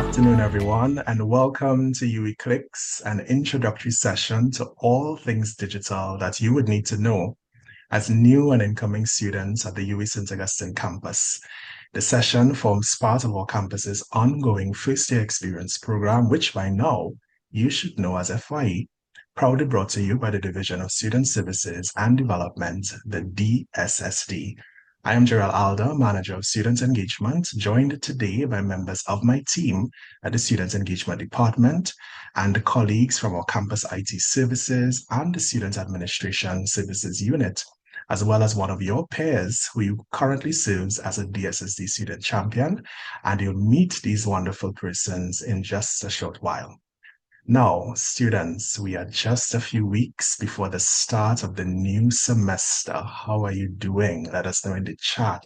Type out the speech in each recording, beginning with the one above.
afternoon, everyone, and welcome to Uwi Clicks, an introductory session to all things digital that you would need to know as new and incoming students at the UWI St. Augustine campus. The session forms part of our campus's ongoing first year experience program, which by now you should know as FYE, proudly brought to you by the Division of Student Services and Development, the DSSD. I am Gerald Alder, Manager of Student Engagement, joined today by members of my team at the Student Engagement Department and colleagues from our campus IT services and the Student Administration Services Unit, as well as one of your peers who currently serves as a DSSD student champion, and you'll meet these wonderful persons in just a short while. Now, students, we are just a few weeks before the start of the new semester. How are you doing? Let us know in the chat.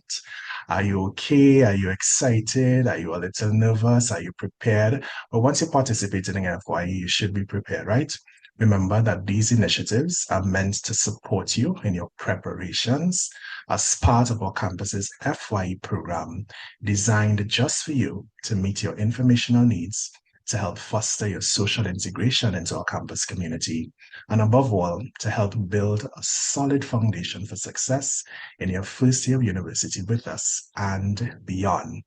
Are you okay? Are you excited? Are you a little nervous? Are you prepared? But once you're participating in FYE, you should be prepared, right? Remember that these initiatives are meant to support you in your preparations as part of our campus's FYE program, designed just for you to meet your informational needs, to help foster your social integration into our campus community, and above all, to help build a solid foundation for success in your first year of university with us and beyond.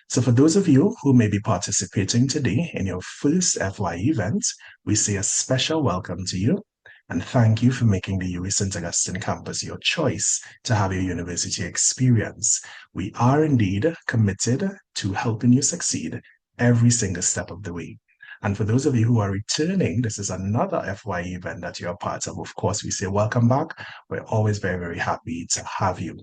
So for those of you who may be participating today in your first FYE event, we say a special welcome to you and thank you for making the UWI St. Augustine campus your choice to have your university experience. We are indeed committed to helping you succeed every single step of the way. And for those of you who are returning, this is another FYE event that you're part of. Of course, we say welcome back. We're always very, very happy to have you.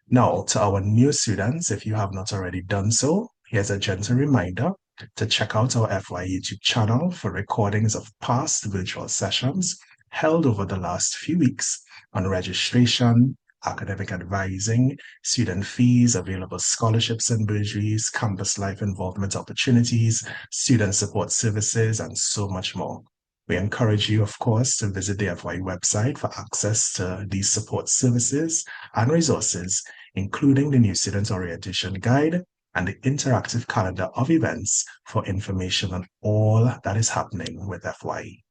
Now, to our new students, if you have not already done so, here's a gentle reminder to check out our FYE YouTube channel for recordings of past virtual sessions held over the last few weeks on registration, academic advising, student fees, available scholarships and bursaries, campus life involvement opportunities, student support services, and so much more. We encourage you, of course, to visit the FYE website for access to these support services and resources, including the new Student Orientation Guide and the interactive calendar of events for information on all that is happening with FYE.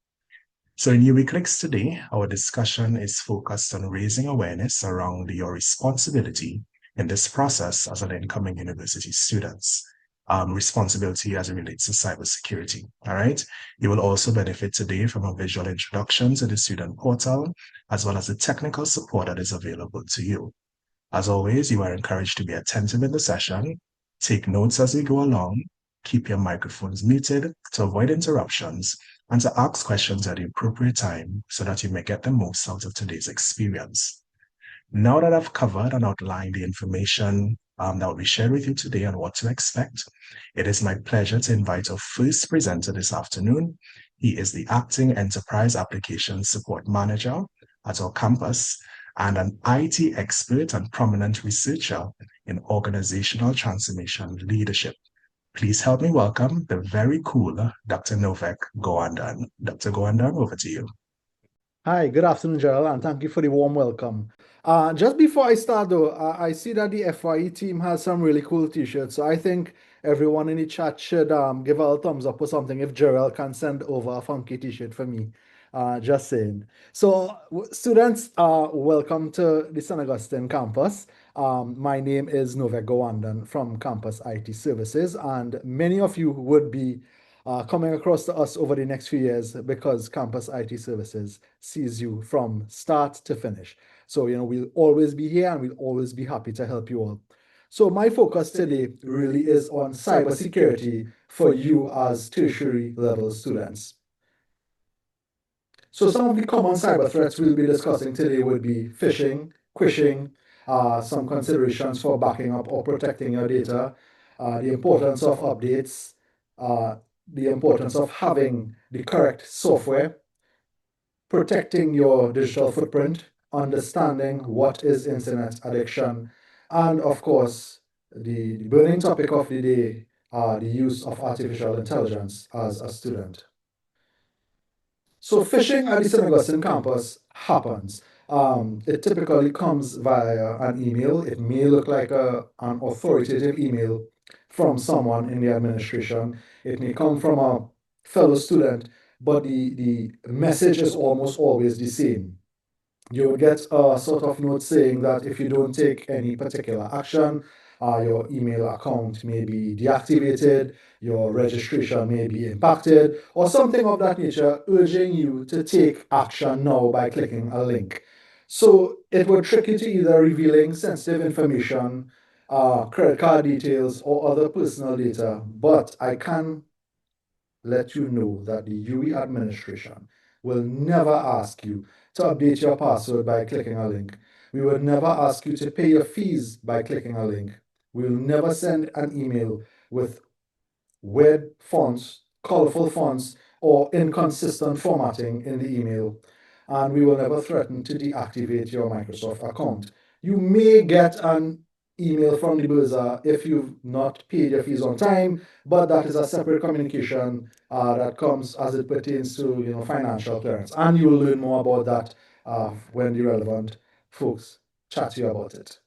So in Uwi Clicks today, our discussion is focused on raising awareness around your responsibility in this process as an incoming university student. Responsibility as it relates to cybersecurity. All right. You will also benefit today from a visual introduction to the student portal, as well as the technical support that is available to you. As always, you are encouraged to be attentive in the session, take notes as we go along, keep your microphones muted to avoid interruptions, and to ask questions at the appropriate time so that you may get the most out of today's experience. Now that I've covered and outlined the information that will be shared with you today on what to expect, it is my pleasure to invite our first presenter this afternoon. He is the Acting Enterprise Application Support Manager at our campus and an IT expert and prominent researcher in organizational transformation leadership. Please help me welcome the very cool Dr. Novak Goandan. Dr. Goandan, over to you. Hi, good afternoon, Gerald, and thank you for the warm welcome. Just before I start, though, I see that the FYE team has some really cool t-shirts, so I think everyone in the chat should give a thumbs up or something if Gerald can send over a funky t-shirt for me. Just saying. So, students, welcome to the St. Augustine campus. My name is Novak Gowandan from Campus IT Services, and many of you would be coming across to us over the next few years because Campus IT Services sees you from start to finish. So, we'll always be here and we'll always be happy to help you all. So my focus today really is on cybersecurity for you as tertiary level students. So some of the common cyber threats we'll be discussing today would be phishing, quishing, some considerations for backing up or protecting your data, the importance of updates, the importance of having the correct software, protecting your digital footprint, understanding what is internet addiction, and of course, the burning topic of the day, the use of artificial intelligence as a student. So phishing at the St. Augustine campus happens. It typically comes via an email. It may look like an authoritative email, from someone in the administration. It may come from a fellow student, but the message is almost always the same. You would get a sort of note saying that if you don't take any particular action, your email account may be deactivated, your registration may be impacted, or something of that nature, urging you to take action now by clicking a link. So it would trick you to either revealing sensitive information, credit card details, or other personal data. But I can let you know that the UE administration will never ask you to update your password by clicking a link. We will never ask you to pay your fees by clicking a link. We will never send an email with weird fonts, colorful fonts, or inconsistent formatting in the email. And we will never threaten to deactivate your Microsoft account. You may get an email from the Burza if you've not paid your fees on time, but that is a separate communication that comes as it pertains to financial clearance. And you will learn more about that when the relevant folks chat to you about it.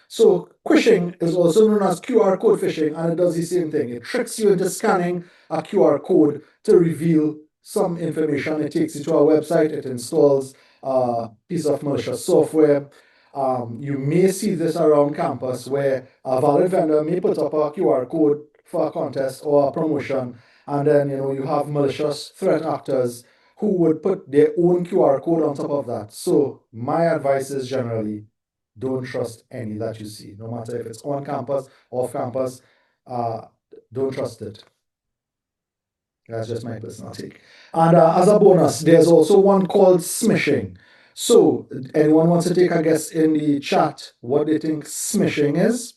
So phishing is also known as QR code phishing, and it does the same thing. It tricks you into scanning a QR code to reveal some information. It takes you to a website, it installs a piece of malicious software. You may see this around campus where a valid vendor may put up a QR code for a contest or a promotion, and then you have malicious threat actors who would put their own QR code on top of that. So my advice is generally don't trust any that you see, no matter if it's on campus, off campus. Uh, don't trust it. That's just my personal take. And as a bonus, there's also one called smishing. So, anyone wants to take a guess in the chat what they think smishing is?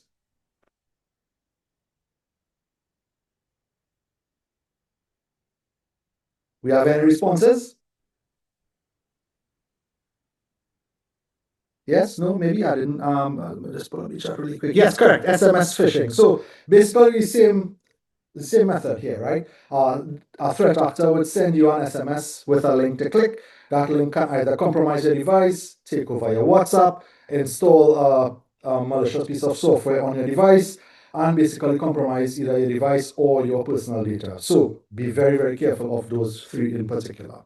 We have any responses? Yes, no, maybe I didn't. Just pull up the chat really quick. Yes, correct. SMS phishing. So basically the same method here, right? A threat actor would send you an SMS with a link to click. That link can either compromise your device, take over your WhatsApp, install a malicious piece of software on your device, and basically compromise either your device or your personal data. So be very, very careful of those three in particular.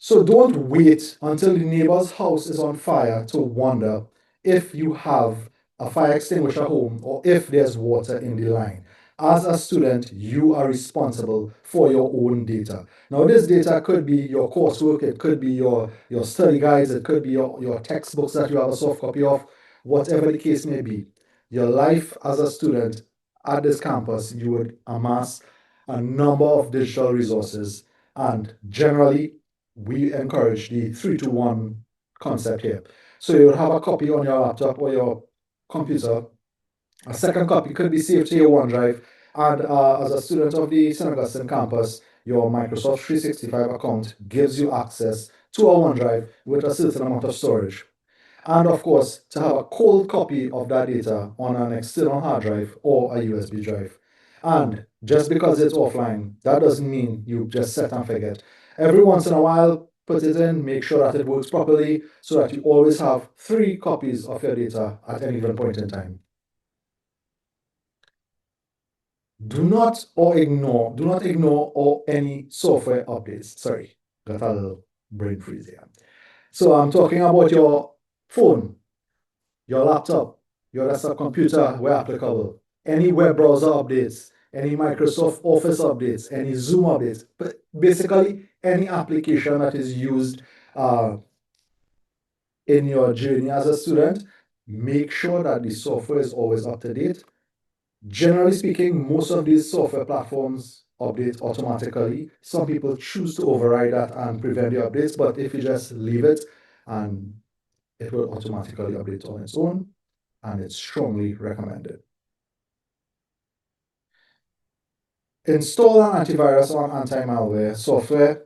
So don't wait until the neighbor's house is on fire to wonder if you have a fire extinguisher home or if there's water in the line. As a student, you are responsible for your own data. Now, this data could be your coursework, it could be your study guides, it could be your textbooks that you have a soft copy of, whatever the case may be. Your life as a student at this campus, you would amass a number of digital resources, and generally we encourage the 3-to-1 concept here. So you would have a copy on your laptop or your computer. A second copy could be saved to your OneDrive. And as a student of the St. Augustine campus, your Microsoft 365 account gives you access to a OneDrive with a certain amount of storage. And of course, to have a cold copy of that data on an external hard drive or a USB drive. And just because it's offline, that doesn't mean you just set and forget. Every once in a while, put it in, make sure that it works properly so that you always have 3 copies of your data at any given point in time. Do not ignore or any software updates. Sorry, got a little brain freeze here. So I'm talking about your phone, your laptop, your desktop computer where applicable, any web browser updates, any Microsoft Office updates, any Zoom updates, but basically any application that is used in your journey as a student, make sure that the software is always up to date. Generally speaking, most of these software platforms update automatically. Some people choose to override that and prevent the updates, but if you just leave it, and it will automatically update on its own, and it's strongly recommended. Install an antivirus or anti-malware software.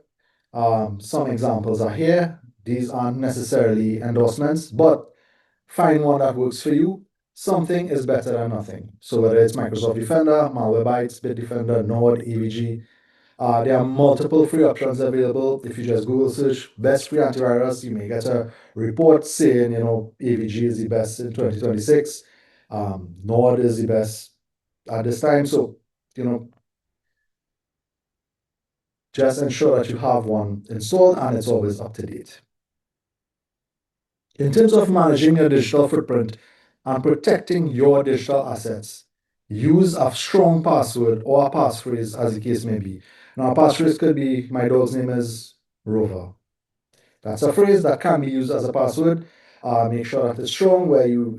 Some examples are here. These aren't necessarily endorsements, but find one that works for you. Something is better than nothing. So whether it's Microsoft Defender, Malwarebytes, Bitdefender, Nord, AVG, there are multiple free options available. If you just Google search best free antivirus, you may get a report saying, AVG is the best in 2026. Node is the best at this time. So, you know, just ensure that you have one installed and it's always up to date. In terms of managing your digital footprint and protecting your digital assets, use a strong password or a passphrase as the case may be. Now, a passphrase could be my dog's name is Rover. That's a phrase that can be used as a password. Make sure that it's strong where you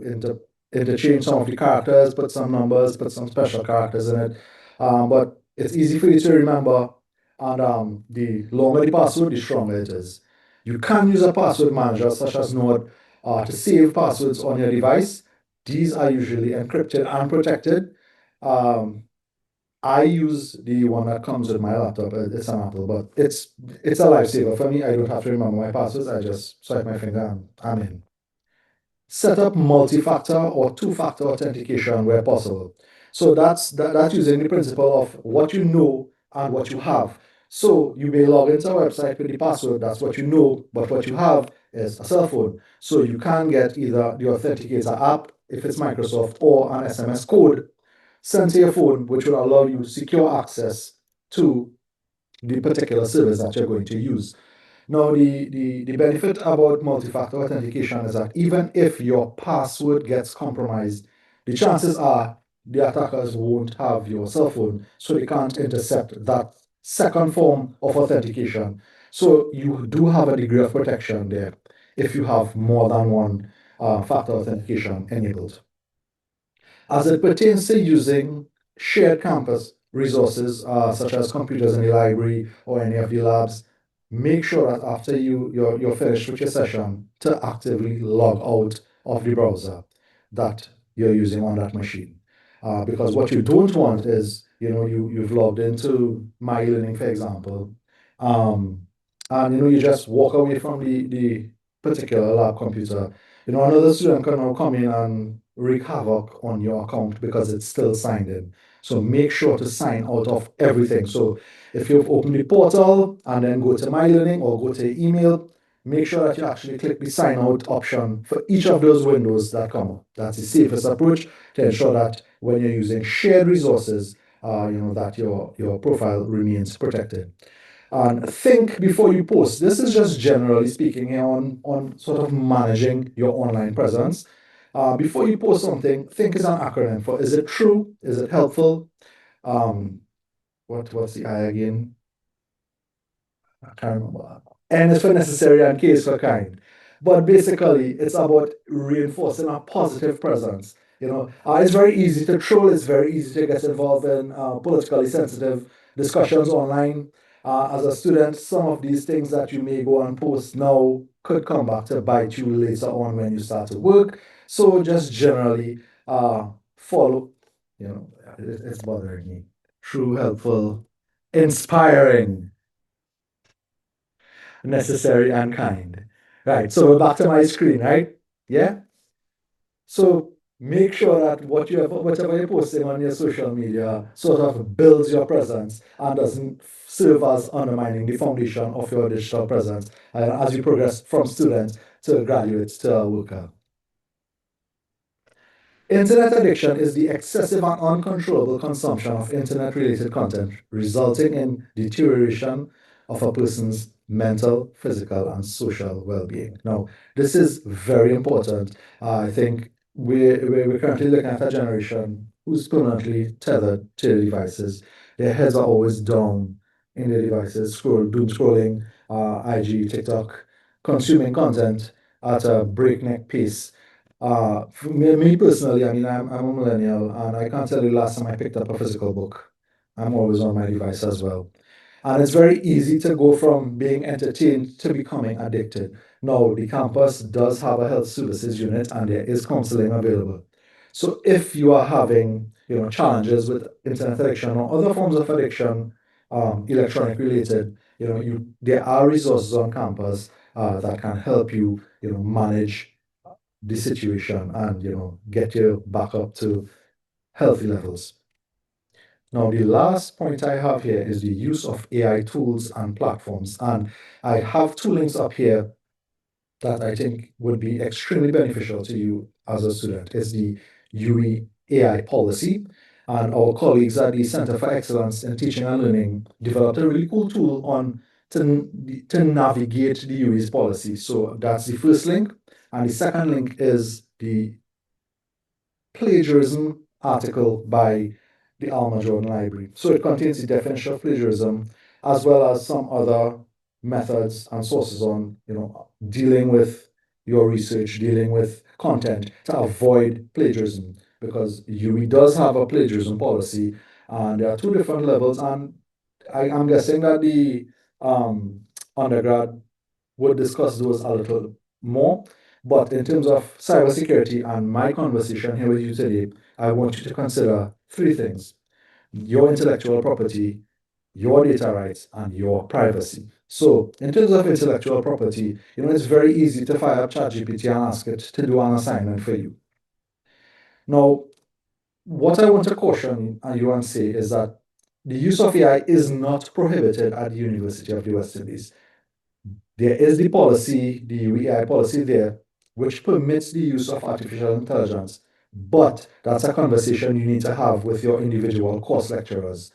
interchange some of the characters, put some numbers, put some special characters in it. But it's easy for you to remember, and the longer the password, the stronger it is. You can use a password manager such as Node to save passwords on your device. These are usually encrypted and protected. Um, I use the one that comes with my laptop. It's an Apple, but it's a lifesaver for me. I don't have to remember my passwords. I just swipe my finger and I'm in. Set up multi-factor or two-factor authentication where possible. So that's using the principle of what you know and what you have. So you may log into a website with the password, that's what you know, but what you have is a cell phone. So you can get either the authenticator app, if it's Microsoft, or an SMS code sent to your phone, which will allow you secure access to the particular service that you're going to use. Now, the benefit about multi-factor authentication is that even if your password gets compromised, the chances are the attackers won't have your cell phone, so they can't intercept that second form of authentication. So you do have a degree of protection there if you have more than one factor authentication enabled. As it pertains to using shared campus resources, such as computers in the library or any of the labs, make sure that after you're finished with your session to actively log out of the browser that you're using on that machine. Because what you don't want is, you've logged into My Learning, for example, um, and you just walk away from the particular lab computer. Another student can now come in and wreak havoc on your account because it's still signed in. So make sure to sign out of everything. So if you've opened the portal and then go to My Learning or go to email, make sure that you actually click the sign out option for each of those windows that come up. That's the safest approach to ensure that when you're using shared resources, that your profile remains protected. And think before you post. This is just generally speaking here on sort of managing your online presence. Before you post something, think is an acronym for is it true? Is it helpful? Um, what's the I again? I can't remember. N is for necessary and K is for kind. But basically, it's about reinforcing a positive presence. It's very easy to troll. It's very easy to get involved in politically sensitive discussions online. As a student, some of these things that you may go and post now could come back to bite you later on when you start to work. So just generally follow. It's bothering me. True, helpful, inspiring, necessary, and kind. Right. So we're back to my screen, right? Yeah. So make sure that whatever you're posting on your social media sort of builds your presence and doesn't serve as undermining the foundation of your digital presence as you progress from student to graduate to a worker. Internet addiction is the excessive and uncontrollable consumption of internet related content, resulting in deterioration of a person's mental, physical, and social well being. Now, this is very important. I think we're currently looking at a generation who's permanently tethered to their devices. Their heads are always down in their devices, doom scrolling, IG, TikTok, consuming content at a breakneck pace. For me personally, I mean, I'm a millennial, and I can't tell you the last time I picked up a physical book. I'm always on my device as well. And it's very easy to go from being entertained to becoming addicted. Now, the campus does have a health services unit, and there is counseling available. So if you are having, challenges with internet addiction or other forms of addiction, electronic related, there are resources on campus that can help you, manage the situation and get you back up to healthy levels. Now, the last point I have here is the use of AI tools and platforms. And I have two links up here that I think would be extremely beneficial to you as a student. It's the UE AI policy. And our colleagues at the Center for Excellence in Teaching and Learning developed a really cool tool on to navigate the UE's policy. So that's the first link. And the second link is the plagiarism article by the Alma Jordan Library. So it contains the definition of plagiarism as well as some other methods and sources on, dealing with your research, dealing with content to avoid plagiarism, because UE does have a plagiarism policy, and there are two different levels. And I'm guessing that the um, undergrad would discuss those a little more. But in terms of cybersecurity and my conversation here with you today, I want you to consider three things: your intellectual property, your data rights, and your privacy. So, in terms of intellectual property, it's very easy to fire up ChatGPT and ask it to do an assignment for you. Now, what I want to caution you and say is that the use of AI is not prohibited at the University of the West Indies. There is the policy, the UEI policy there, which permits the use of artificial intelligence, but that's a conversation you need to have with your individual course lecturers.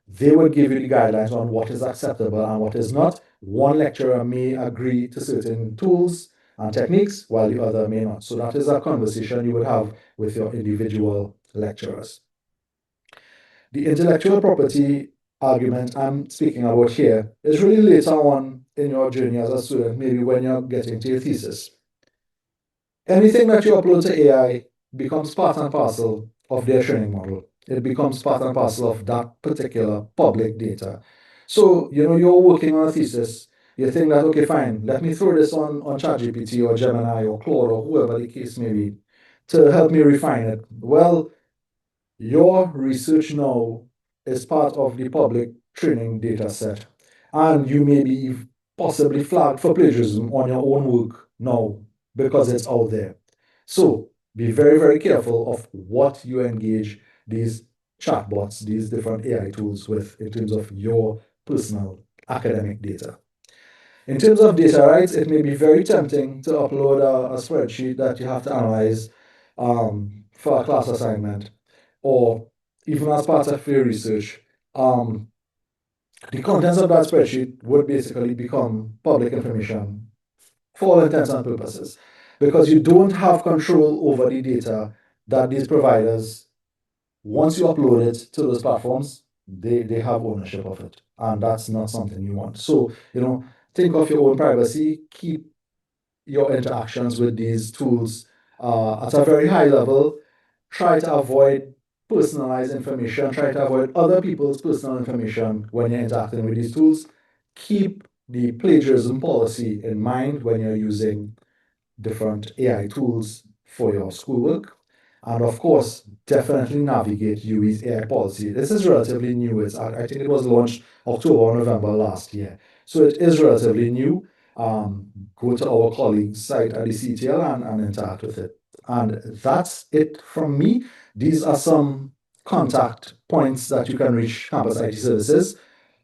They would give you the guidelines on what is acceptable and what is not. One lecturer may agree to certain tools and techniques, while the other may not. So that is a conversation you would have with your individual lecturers. The intellectual property argument I'm speaking about here is really later on in your journey as a student, maybe when you're getting to your thesis. Anything that you upload to AI becomes part and parcel of their training model. It becomes part and parcel of that particular public data. So, you're working on a thesis, you think that, okay, fine, let me throw this on ChatGPT or Gemini or Claude or whoever the case may be to help me refine it. Well, your research now is part of the public training data set, and you may be possibly flagged for plagiarism on your own work now because it's out there. So be very, very careful of what you engage these chatbots, these different AI tools with in terms of your personal academic data. In terms of data rights, it may be very tempting to upload a spreadsheet that you have to analyze for a class assignment, or even as part of your research. The contents of that spreadsheet would basically become public information for all intents and purposes, because you don't have control over the data that these providers, once you upload it to those platforms, they have ownership of it. And that's not something you want. So, think of your own privacy, keep your interactions with these tools at a very high level. Try to avoid personalized information, try to avoid other people's personal information when you're interacting with these tools. Keep the plagiarism policy in mind when you're using different AI tools for your schoolwork. And of course, definitely navigate UWI's AI policy. This is relatively new. I think it was launched October or November last year. So it is relatively new. Go to our colleagues' site at the CTL and interact with it. And that's it from me. These are some contact points that you can reach Campus IT Services.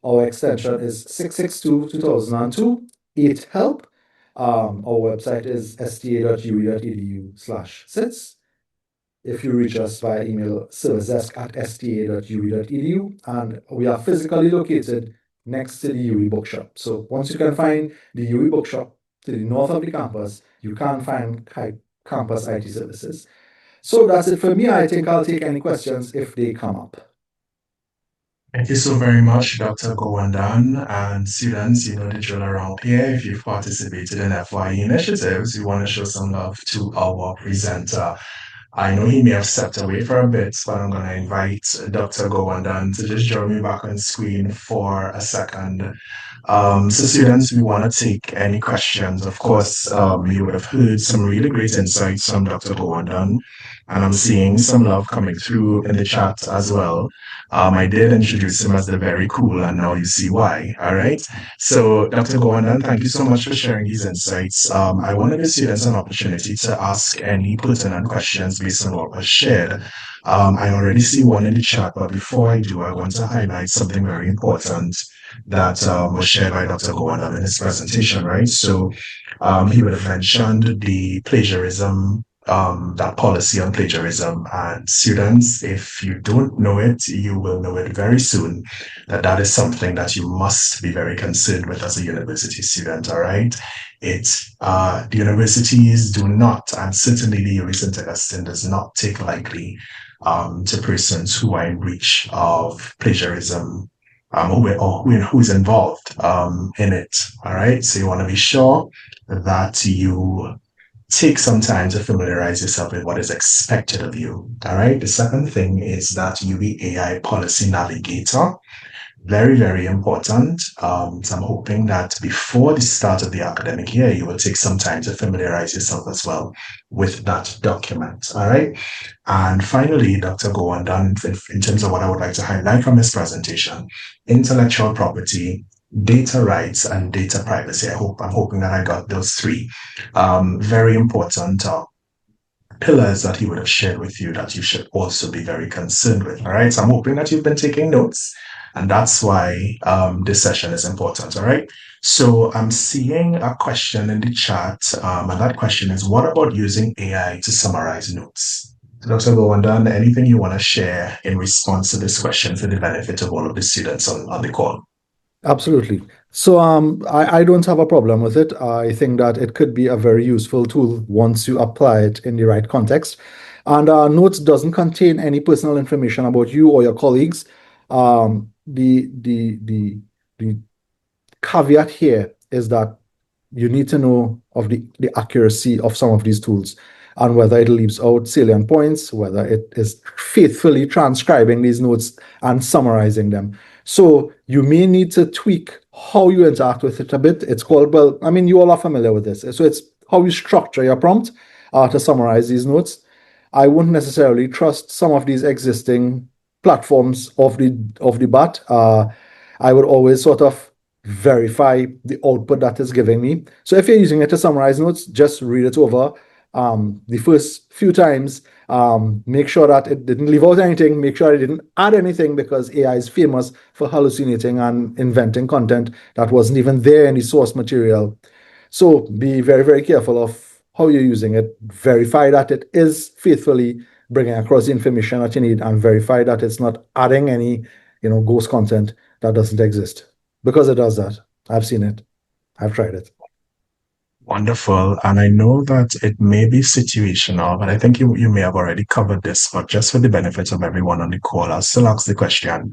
Our extension is 662-2002, 8HELP. Our website is sta.ue.edu/sits. If you reach us via email, servicedesk@sta.ue.edu, and we are physically located next to the UE bookshop. So once you can find the UE bookshop to the north of the campus, you can find Campus IT Services. So that's it for me. I think I'll take any questions if they come up. Thank you so very much, Dr. Gowandan, and students. You know the drill around here. If you've participated in FYE initiatives, we want to show some love to our presenter. I know he may have stepped away for a bit, but I'm going to invite Dr. Gowandan to just join me back on screen for a second. So students, we want to take any questions. Of course, you would have heard some really great insights from Dr. Gowandan, and I'm seeing some love coming through in the chat as well. I did introduce him as the very cool, and now you see why. All right. So, Dr. Gowandan, thank you so much for sharing these insights. I want to give students an opportunity to ask any pertinent questions based on what was shared. I already see one in the chat, but before I do, I want to highlight something very important that was shared by Dr. Gowandan in his presentation, right? So, he would have mentioned the plagiarism that policy on plagiarism. And students, if you don't know it, you will know it very soon. That is something that you must be very concerned with as a university student. All right, the universities do not, and certainly the UWI St. Augustine does not take lightly to persons who are in breach of plagiarism. Who is involved in it. All right. So you want to be sure that you take some time to familiarize yourself with what is expected of you. All right. The second thing is that UWI AI Policy Navigator. Very, very important. So I'm hoping that before the start of the academic year, you will take some time to familiarize yourself as well with that document. All right. And finally, Dr. Gowanda, in terms of what I would like to highlight from this presentation, intellectual property, data rights, and data privacy. I'm hoping that I got those three very important pillars that he would have shared with you that you should also be very concerned with. All right. So I'm hoping that you've been taking notes, and that's why this session is important. All right. So I'm seeing a question in the chat, and that question is, what about using AI to summarize notes? Dr. Gowandan, anything you want to share in response to this question for the benefit of all of the students on the call? Absolutely. So I don't have a problem with it. I think that it could be a very useful tool once you apply it in the right context. And Notes doesn't contain any personal information about you or your colleagues. The caveat here is that you need to know of the accuracy of some of these tools and whether it leaves out salient points, whether it is faithfully transcribing these notes and summarizing them. So you may need to tweak how you interact with it a bit. It's called, well, I mean, you all are familiar with this. So it's how you structure your prompt to summarize these notes. I wouldn't necessarily trust some of these existing platforms of the bat. I would always sort of verify the output that is giving me. So if you're using it to summarize notes, just read it over the first few times. Make sure that it didn't leave out anything. Make sure it didn't add anything because AI is famous for hallucinating and inventing content that wasn't even there in the source material. So be very, very careful of how you're using it. Verify that it is faithfully bringing across the information that you need and verify that it's not adding any, ghost content that doesn't exist because it does that. I've seen it. I've tried it. Wonderful. And I know that it may be situational, but I think you may have already covered this, but just for the benefit of everyone on the call, I'll still ask the question.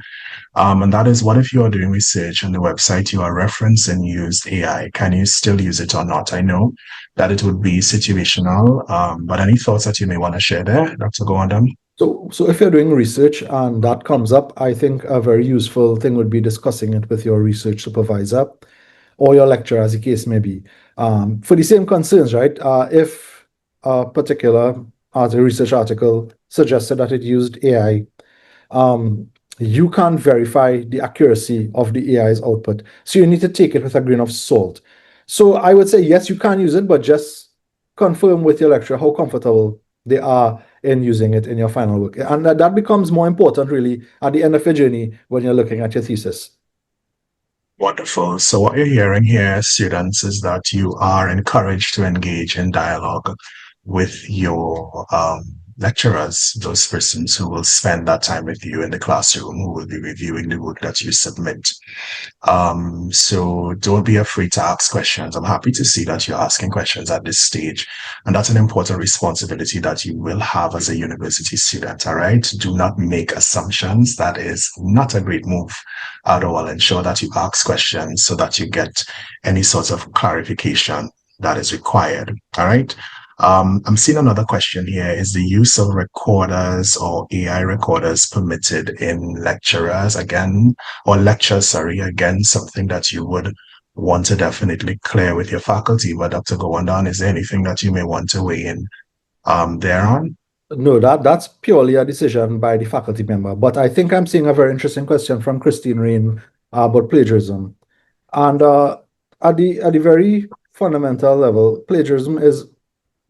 And that is, what if you are doing research on the website you are referencing used AI? Can you still use it or not? I know that it would be situational, but any thoughts that you may want to share there, Dr. Gowandam? So if you're doing research and that comes up, I think a very useful thing would be discussing it with your research supervisor or your lecturer, as the case may be, for the same concerns, right? If a particular research article suggested that it used AI, um, you can't verify the accuracy of the AI's output. So you need to take it with a grain of salt. So I would say, yes, you can use it, but just confirm with your lecturer how comfortable they are in using it in your final work. And that becomes more important, really, at the end of your journey when you're looking at your thesis. Wonderful. So what you're hearing here, students, is that you are encouraged to engage in dialogue with your lecturers, those persons who will spend that time with you in the classroom, who will be reviewing the work that you submit. So don't be afraid to ask questions. I'm happy to see that you're asking questions at this stage. And that's an important responsibility that you will have as a university student. All right. Do not make assumptions. That is not a great move at all. Ensure that you ask questions so that you get any sort of clarification that is required. All right. I'm seeing another question here. Is the use of recorders or AI recorders permitted in lecturers again, or lectures, sorry, again, something that you would want to definitely clear with your faculty? But Dr. Gowondan, is there anything that you may want to weigh in thereon? No, that's purely a decision by the faculty member. But I think I'm seeing a very interesting question from Christine Rain about plagiarism. And at the very fundamental level, plagiarism is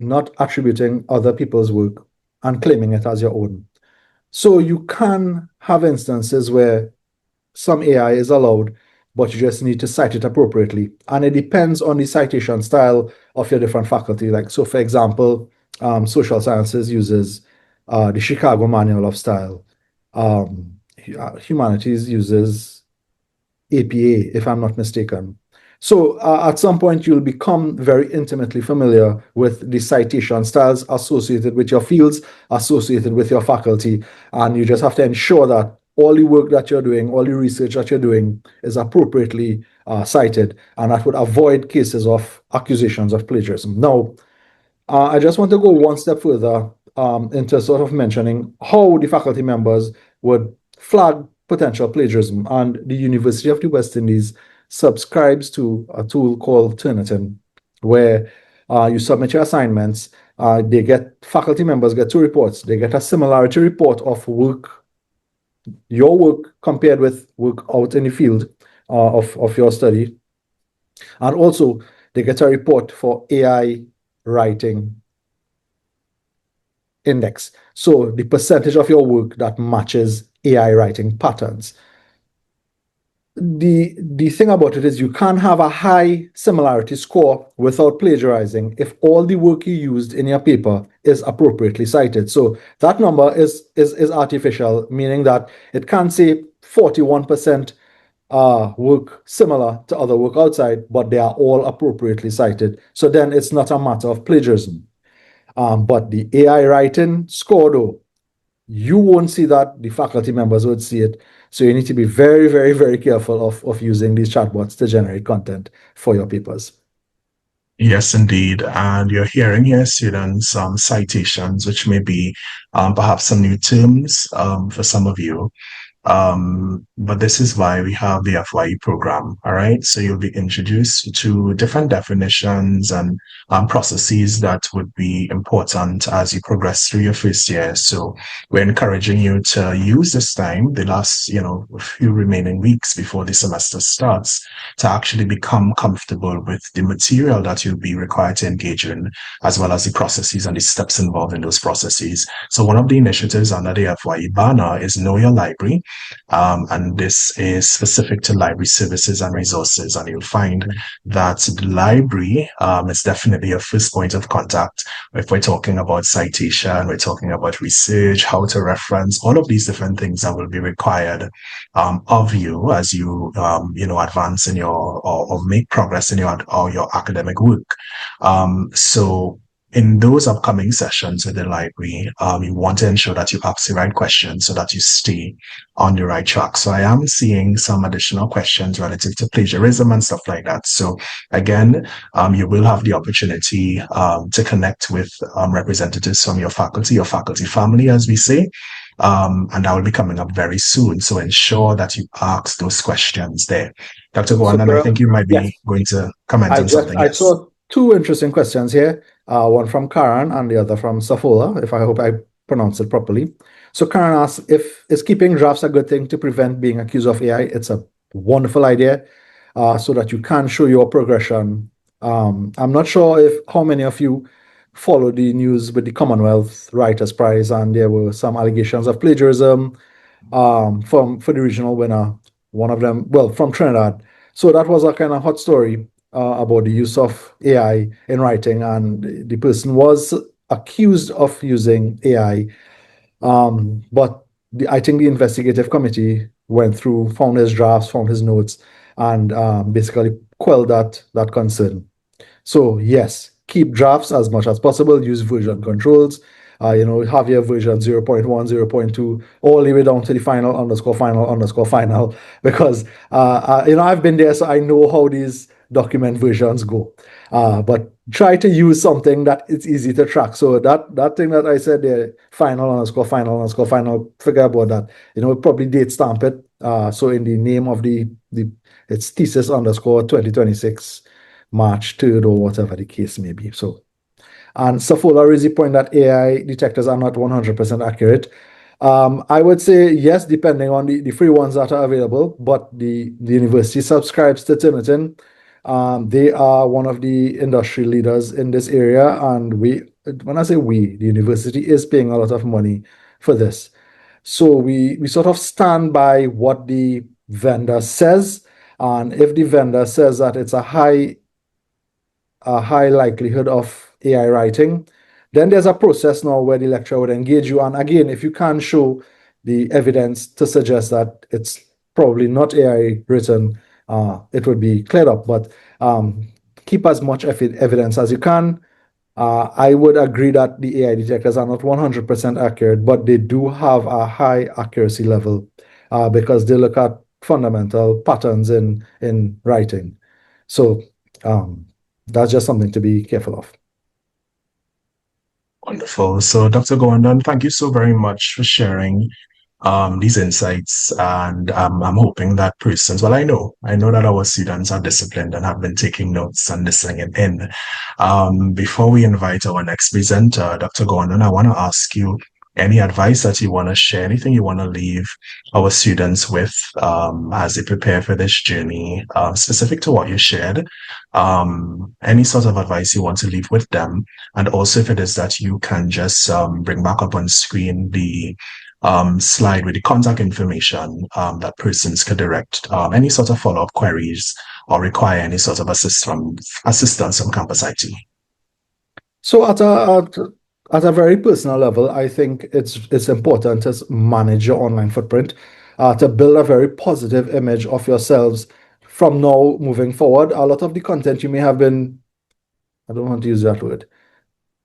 not attributing other people's work and claiming it as your own. So you can have instances where some AI is allowed, but you just need to cite it appropriately. And it depends on the citation style of your different faculty. Like, so for example, social sciences uses the Chicago Manual of Style. Humanities uses APA, if I'm not mistaken. So at some point, you'll become very intimately familiar with the citation styles associated with your fields, associated with your faculty, and you just have to ensure that all the work that you're doing, all the research that you're doing is appropriately cited, and that would avoid cases of accusations of plagiarism. Now, I just want to go one step further into sort of mentioning how the faculty members would flag potential plagiarism. And the University of the West Indies subscribes to a tool called Turnitin, where you submit your assignments. Faculty members get two reports. They get a similarity report of work, your work compared with work out in the field of your study. And also, they get a report for AI writing index. So the percentage of your work that matches AI writing patterns. The thing about it is you can't have a high similarity score without plagiarizing if all the work you used in your paper is appropriately cited. So that number is artificial, meaning that it can't say 41% work similar to other work outside, but they are all appropriately cited. So then it's not a matter of plagiarism. But the AI writing score, though, you won't see that. The faculty members would see it. So you need to be very, very, very careful of using these chatbots to generate content for your papers. Yes, indeed. And you're hearing here, students, some citations, which may be perhaps some new terms for some of you. But this is why we have the FYE program. All right. So you'll be introduced to different definitions and processes that would be important as you progress through your first year. So we're encouraging you to use this time, the last, few remaining weeks before the semester starts, to actually become comfortable with the material that you'll be required to engage in, as well as the processes and the steps involved in those processes. So one of the initiatives under the FYE banner is Know Your Library. And this is specific to library services and resources. And you'll find that the library is definitely a first point of contact. If we're talking about citation, we're talking about research, how to reference, all of these different things that will be required of you as you, advance in or make progress in your academic work. So in those upcoming sessions with the library, you want to ensure that you ask the right questions so that you stay on the right track. So I am seeing some additional questions relative to plagiarism and stuff like that. So again, you will have the opportunity to connect with representatives from your faculty family, as we say. And that will be coming up very soon. So ensure that you ask those questions there. Dr. So, Goan, I think you might be yes, going to comment on something. I Yes. saw two interesting questions here. One from Karen and the other from Safola, if I hope I pronounce it properly. So Karen asks, if is keeping drafts a good thing to prevent being accused of AI? It's a wonderful idea, so that you can show your progression. I'm not sure if how many of you follow the news with the Commonwealth Writers' Prize, and there were some allegations of plagiarism for the regional winner. One of them, well, from Trinidad. So that was a kind of hot story about the use of AI in writing, and the person was accused of using AI. But I think the investigative committee went through, found his drafts, found his notes, and basically quelled that concern. So yes, keep drafts as much as possible. Use version controls. Have your version 0.1, 0.2, all the way down to the final underscore final underscore final. Because I've been there, so I know how these document versions go. But try to use something that it's easy to track. So that thing that I said there, final underscore final underscore final, forget about that. Probably date stamp it. So in the name of the it's thesis underscore 2026 March 3rd or whatever the case may be. So, and Safola raised the point that AI detectors are not 100% accurate. I would say yes, depending on the free ones that are available, but the university subscribes to Turnitin. They are one of the industry leaders in this area, and when I say we, the university is paying a lot of money for this. So we sort of stand by what the vendor says, and if the vendor says that it's a high likelihood of AI writing, Then there's a process now where the lecturer would engage you. And again, if you can't show the evidence to suggest that it's probably not AI written, it would be cleared up. But keep as much evidence as you can. I would agree that the AI detectors are not 100% accurate, but they do have a high accuracy level because they look at fundamental patterns in writing. So that's just something to be careful of. Wonderful. So, Dr. Gordon, thank you so very much for sharing these insights. And I'm hoping that persons, well, I know that our students are disciplined and have been taking notes and listening in. Before we invite our next presenter, Dr. Gordon, I want to ask you any advice that you want to share, anything you want to leave our students with as they prepare for this journey, specific to what you shared, any sort of advice you want to leave with them. And also, if it is that you can just bring back up on screen the slide with the contact information that persons can direct any sort of follow-up queries or require any sort of assistance from campus IT. So at a very personal level, I think it's important to manage your online footprint, to build a very positive image of yourselves from now moving forward. A lot of the content you may have been, I don't want to use that word,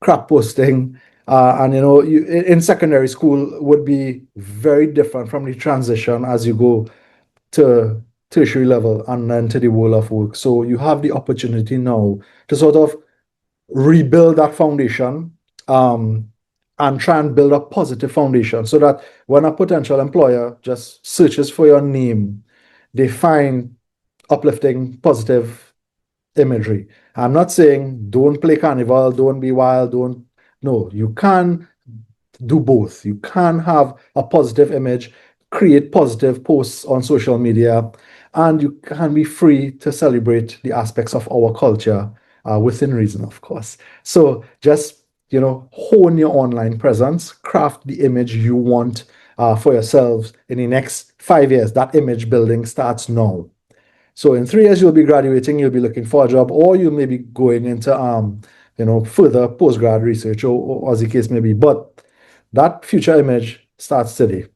crap posting, and you in secondary school would be very different from the transition as you go to tertiary level and then to the world of work. So you have the opportunity now to sort of rebuild that foundation, and try and build a positive foundation so that when a potential employer just searches for your name, they find uplifting, positive imagery. I'm not saying don't play carnival, don't be wild, don't. No, you can do both. You can have a positive image, create positive posts on social media, and you can be free to celebrate the aspects of our culture within reason, of course. So just hone your online presence, craft the image you want for yourselves in the next 5 years. That image building starts now. So in 3 years, you'll be graduating, you'll be looking for a job, or you may be going into further postgrad research or as the case may be. But that future image starts today.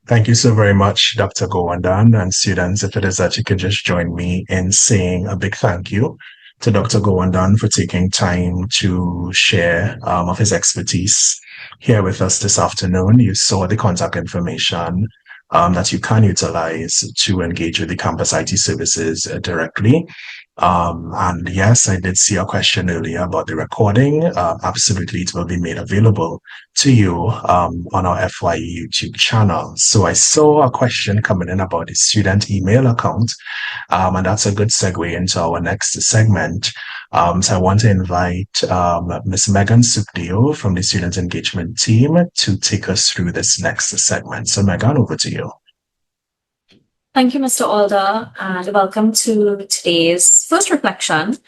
Thank you so very much, Dr. Gowandan, and students. If it is that you could just join me in saying a big thank you to Dr. Gowandan for taking time to share of his expertise here with us this afternoon. You saw the contact information that you can utilize to engage with the campus IT services directly. And yes, I did see a question earlier about the recording. Absolutely, it will be made available to you on our FYE YouTube channel. So I saw a question coming in about the student email account, and that's a good segue into our next segment. So I want to invite Ms. Megan Sukdeo from the Student Engagement team to take us through this next segment. So Megan, over to you. Thank you, Mr. Alder, and welcome to today's first reflection.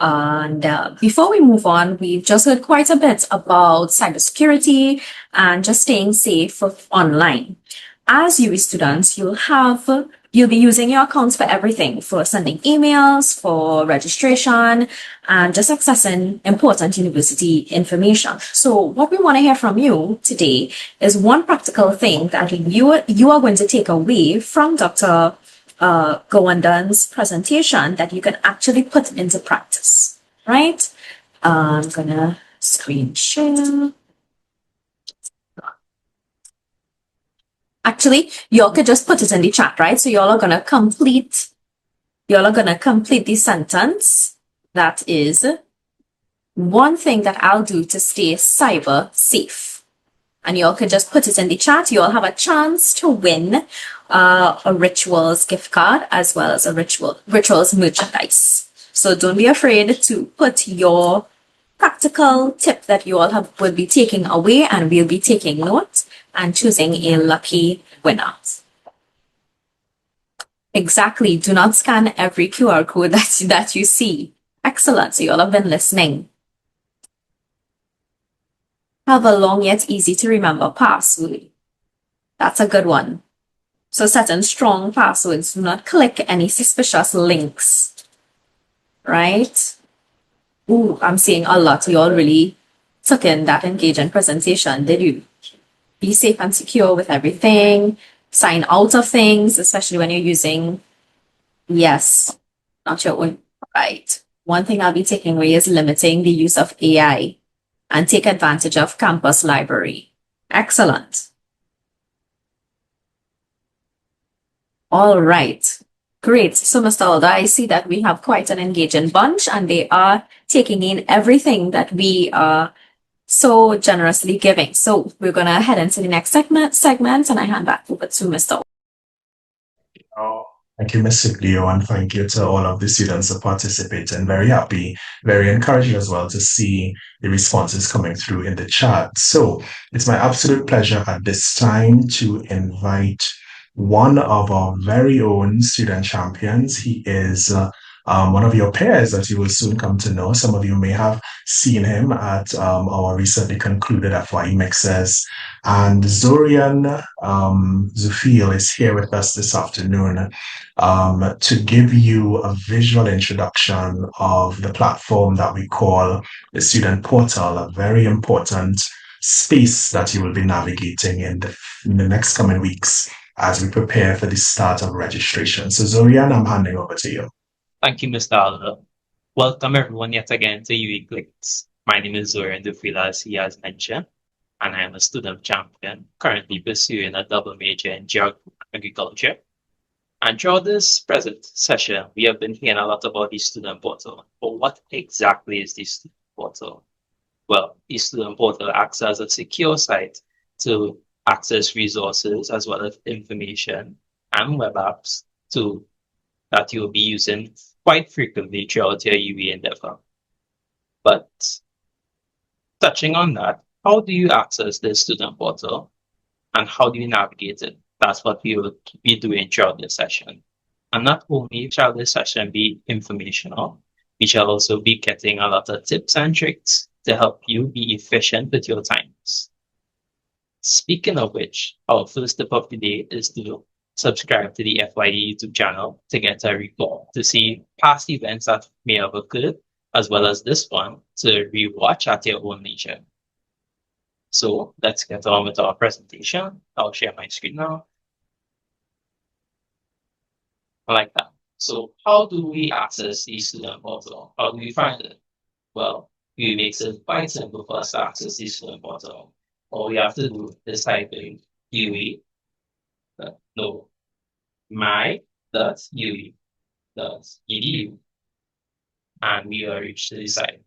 And before we move on, we've just heard quite a bit about cybersecurity and just staying safe online. As UWI students, you'll be using your accounts for everything, for sending emails, for registration, and just accessing important university information. So what we want to hear from you today is one practical thing that you are going to take away from Dr. Gowandan's presentation that you can actually put into practice, right? I'm gonna screen share. Actually, y'all could just put it in the chat, right? So y'all are gonna complete the sentence. That is one thing that I'll do to stay cyber safe. And y'all could just put it in the chat. You all have a chance to win a Rituals gift card as well as a Rituals merchandise. So don't be afraid to put your practical tip that you all will be taking away, and we'll be taking note and choosing a lucky winner. Exactly. Do not scan every QR code that you see. Excellent. So you all have been listening. Have a long yet easy to remember password. That's a good one. So certain strong passwords. Do not click any suspicious links. Right? Ooh, I'm seeing a lot. You all really took in that engaging presentation? Did you be safe and secure with everything? Sign out of things, especially when you're using, yes, not your own, right? One thing I'll be taking away is limiting the use of AI and take advantage of campus library. Excellent. All right. Great. So, Mr. Alder, I see that we have quite an engaging bunch and they are taking in everything that we are so generously giving. So we're going to head into the next segment and I hand back over to Mr. Oh, thank you, Mr. Leo, and thank you to all of the students who participated. Very happy, very encouraged as well to see the responses coming through in the chat. So it's my absolute pleasure at this time to invite one of our very own student champions. He is one of your peers that you will soon come to know. Some of you may have seen him at our recently concluded FYE Mixers. And Zorian Zufil is here with us this afternoon to give you a visual introduction of the platform that we call the Student Portal, a very important space that you will be navigating in the next coming weeks as we prepare for the start of registration. So Zorian, I'm handing over to you. Thank you, Mr. Alder. Welcome everyone yet again to Uwi Clicks. My name is Zorian Dufila, as he has mentioned, and I am a student champion currently pursuing a double major in geography and agriculture. And throughout this present session, we have been hearing a lot about the student portal. But what exactly is the student portal? Well, the student portal acts as a secure site to access resources as well as information and web apps that you'll be using quite frequently throughout your UWE endeavor. But touching on that, how do you access the student portal and how do you navigate it? That's what we will be doing throughout this session. And not only shall this session be informational, we shall also be getting a lot of tips and tricks to help you be efficient with your times. Speaking of which, our first tip of the day is to subscribe to the FYE YouTube channel to get a report to see past events that may have occurred, as well as this one to rewatch at your own leisure. So let's get on with our presentation. I'll share my screen now. Like that. So how do we access the student portal? How do we find it? Well, it makes it quite simple for us to access the student portal. All we have to do is type in my.uwe.edu, and we are reached the site.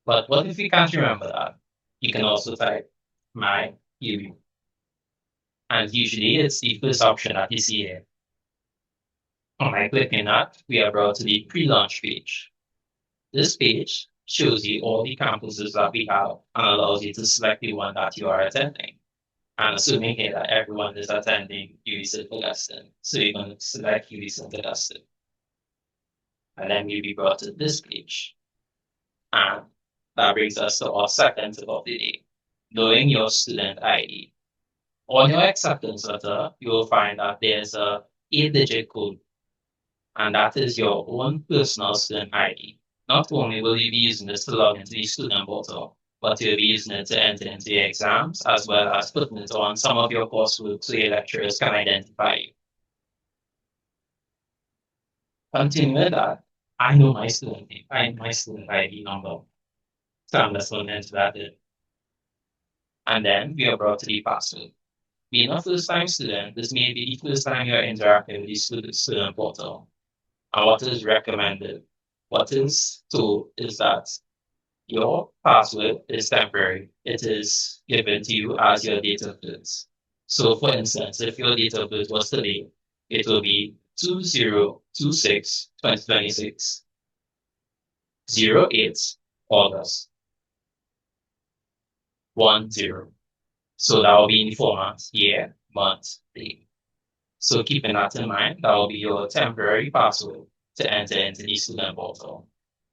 But what if you can't remember that? You can also type my.uwe. And usually it's the first option that you see here. By clicking that, we are brought to the pre-launch page. This page shows you all the campuses that we have and allows you to select the one that you are attending. And assuming here that everyone is attending UWE St. Augustine, so you're going to select UWE St. Augustine. And then you'll be brought to this page. And that brings us to our second tip of the day, knowing your student ID. On your acceptance letter, you will find that there's a 8-digit code, and that is your own personal student ID. Not only will you be using this to log into the student portal, but you'll be using it to enter into your exams, as well as putting it on some of your coursework so your lecturers can identify you. Continuing with that, I know my student name, I know my student ID number. So I'm just going to enter that in. And then we are brought to the password. Being a first-time student, this may be the first time you're interacting with the student portal. And what is recommended, what is told is that your password is temporary. It is given to you as your date of birth. So for instance, if your date of birth was today, it will be 2026-2026, 08 August 10. So that will be in the format year, month, day. So keeping that in mind, that will be your temporary password to enter into the student portal.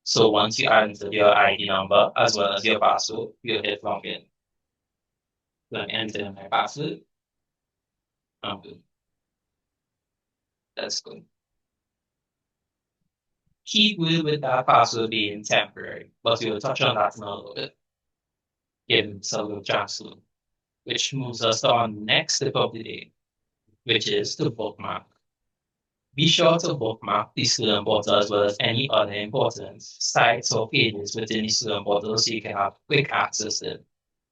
So once you enter your ID number as well as your password, you'll hit login. Then enter my password. I'm good. That's good. Keyword with that password being temporary, but we'll touch on that in a little bit. giving us a little chance to, which moves us to our next tip of the day, which is to bookmark. Be sure to bookmark the student portal as well as any other important sites or pages within the student portal so you can have quick access to it.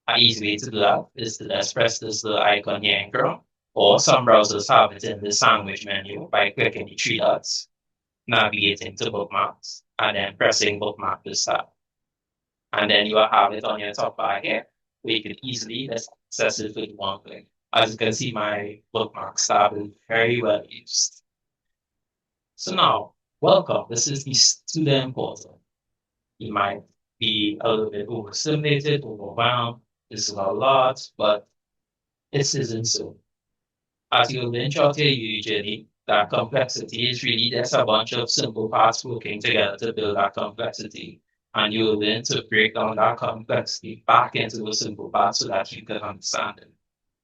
An easy way to do that is to just press this little icon here in Chrome, or some browsers have it in the sandwich menu by clicking the three dots, navigating to bookmarks, and then pressing bookmark this tab. And then you will have it on your top bar here, where you can easily access it with one click. As you can see, my bookmarks tab is very well used. So now, welcome. This is the student portal. You might be a little bit overstimulated, overwhelmed. This is a lot, but this isn't so. As you venture out your journey, that complexity is really just a bunch of simple parts working together to build that complexity. And you'll learn to break down that complexity back into a simple part so that you can understand it.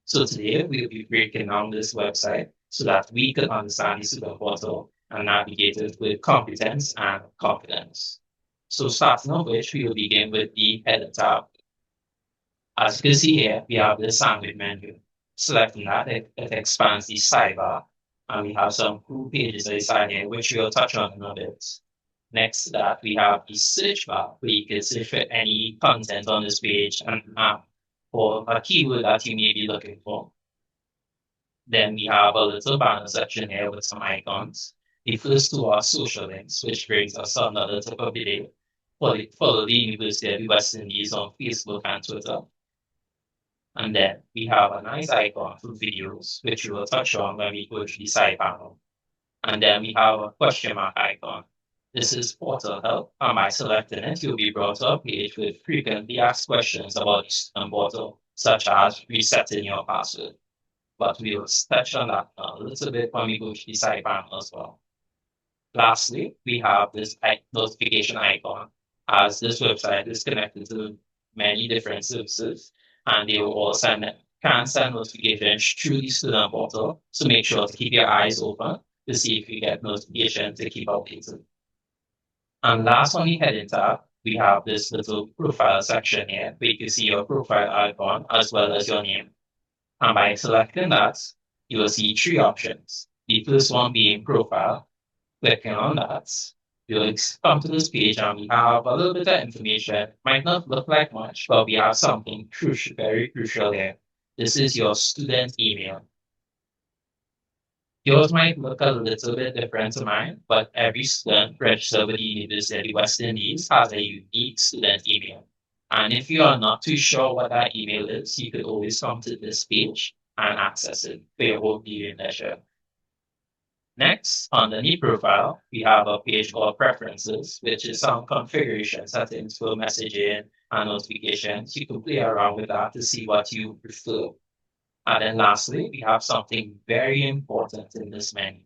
So today we'll be breaking down this website so that we can understand the super portal and navigate it with competence and confidence. So starting off which we will begin with the header tab. As you can see here, we have the sandwich menu. Selecting that, it expands the sidebar, and we have some cool pages inside here, which we'll touch on in a bit. Next to that, we have the search bar, where you can search for any content on this page and for a keyword that you may be looking for. Then we have a little banner section here with some icons. The first two are social links, which brings us to another tip of the day. Follow the University of the West Indies on Facebook and Twitter. And then we have a nice icon for videos, which we will touch on when we go to the side panel. And then we have a question mark icon. This is portal help, and by selecting it, you'll be brought to a page with frequently asked questions about the student portal, such as resetting your password. But we will touch on that a little bit when we go to the side panel as well. Lastly, we have this notification icon, as this website is connected to many different services, and they will all can send notifications through the student portal. So make sure to keep your eyes open to see if you get notifications to keep updated. And last on the heading tab, we have this little profile section here where you can see your profile icon as well as your name. And by selecting that, you will see three options. The first one being profile. Clicking on that, you'll come to this page and we have a little bit of information. Might not look like much, but we have something crucial, very crucial here. This is your student email. Yours might look a little bit different to mine, but every student registered with the University of West Indies has a unique student email. And if you are not too sure what that email is, you could always come to this page and access it for your own viewing leisure. Next, underneath profile, we have a page called Preferences, which is some configuration settings for messaging and notifications. You can play around with that to see what you prefer. And then lastly, we have something very important in this menu,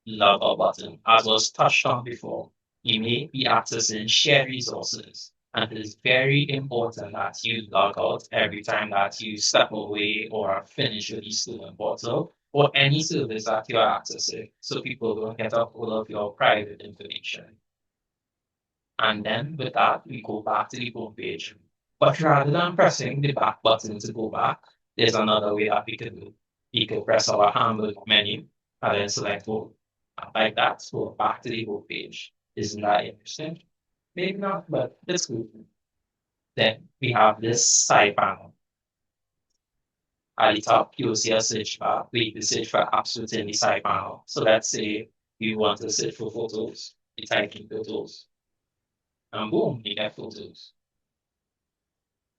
logout button. As was touched on before, you may be accessing shared resources, and it is very important that you log out every time that you step away or finish with the student portal or any service that you're accessing, so people don't get a hold of your private information. And then with that, we go back to the home page. But rather than pressing the back button to go back, there's another way that we can do. We can press our hamburger menu and then select home. And like that, go back to the home page. Isn't that interesting? Maybe not, but it's good. Then we have this side panel. At the top, you'll see a search bar where you can search for apps within the side panel. So let's say you want to search for photos, you type in photos, and boom, you get photos.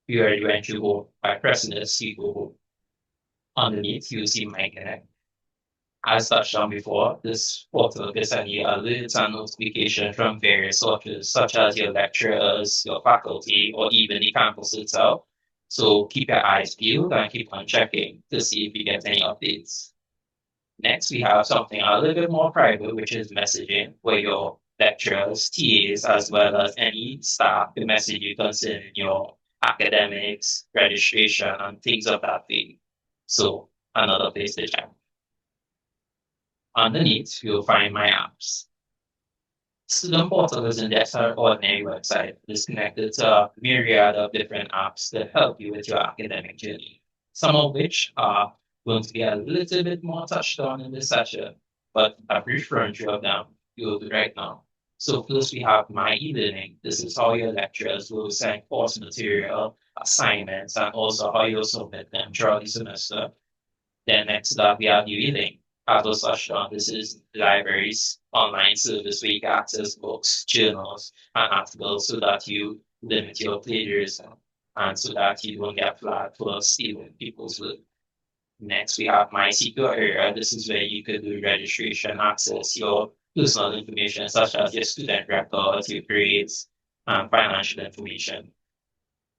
You already went to go by pressing this, you go home. Underneath, you'll see My Connect. As touched on before, this portal can send you alerts and notifications from various sources, such as your lecturers, your faculty, or even the campus itself. So keep your eyes peeled and keep on checking to see if you get any updates. Next, we have something a little bit more private, which is messaging, where your lecturers, TAs, as well as any staff can message you concerning your academics, registration, and things of that thing. So another place to check. Underneath, you'll find My Apps. Student Portal is an extraordinary website that's connected to a myriad of different apps that help you with your academic journey, some of which are going to be a little bit more touched on in this session, but a brief run through of them you will do right now. So first we have My E-Learning. This is how your lecturers will send course material, assignments, and also how you'll submit them throughout the semester. Then next up, we have UELink. As was touched on, this is libraries online service where you can access books, journals, and articles so that you limit your plagiarism and so that you don't get flagged for stealing people's work. Next, we have MySQL area. This is where you could do registration, access your personal information such as your student records, your grades, and financial information.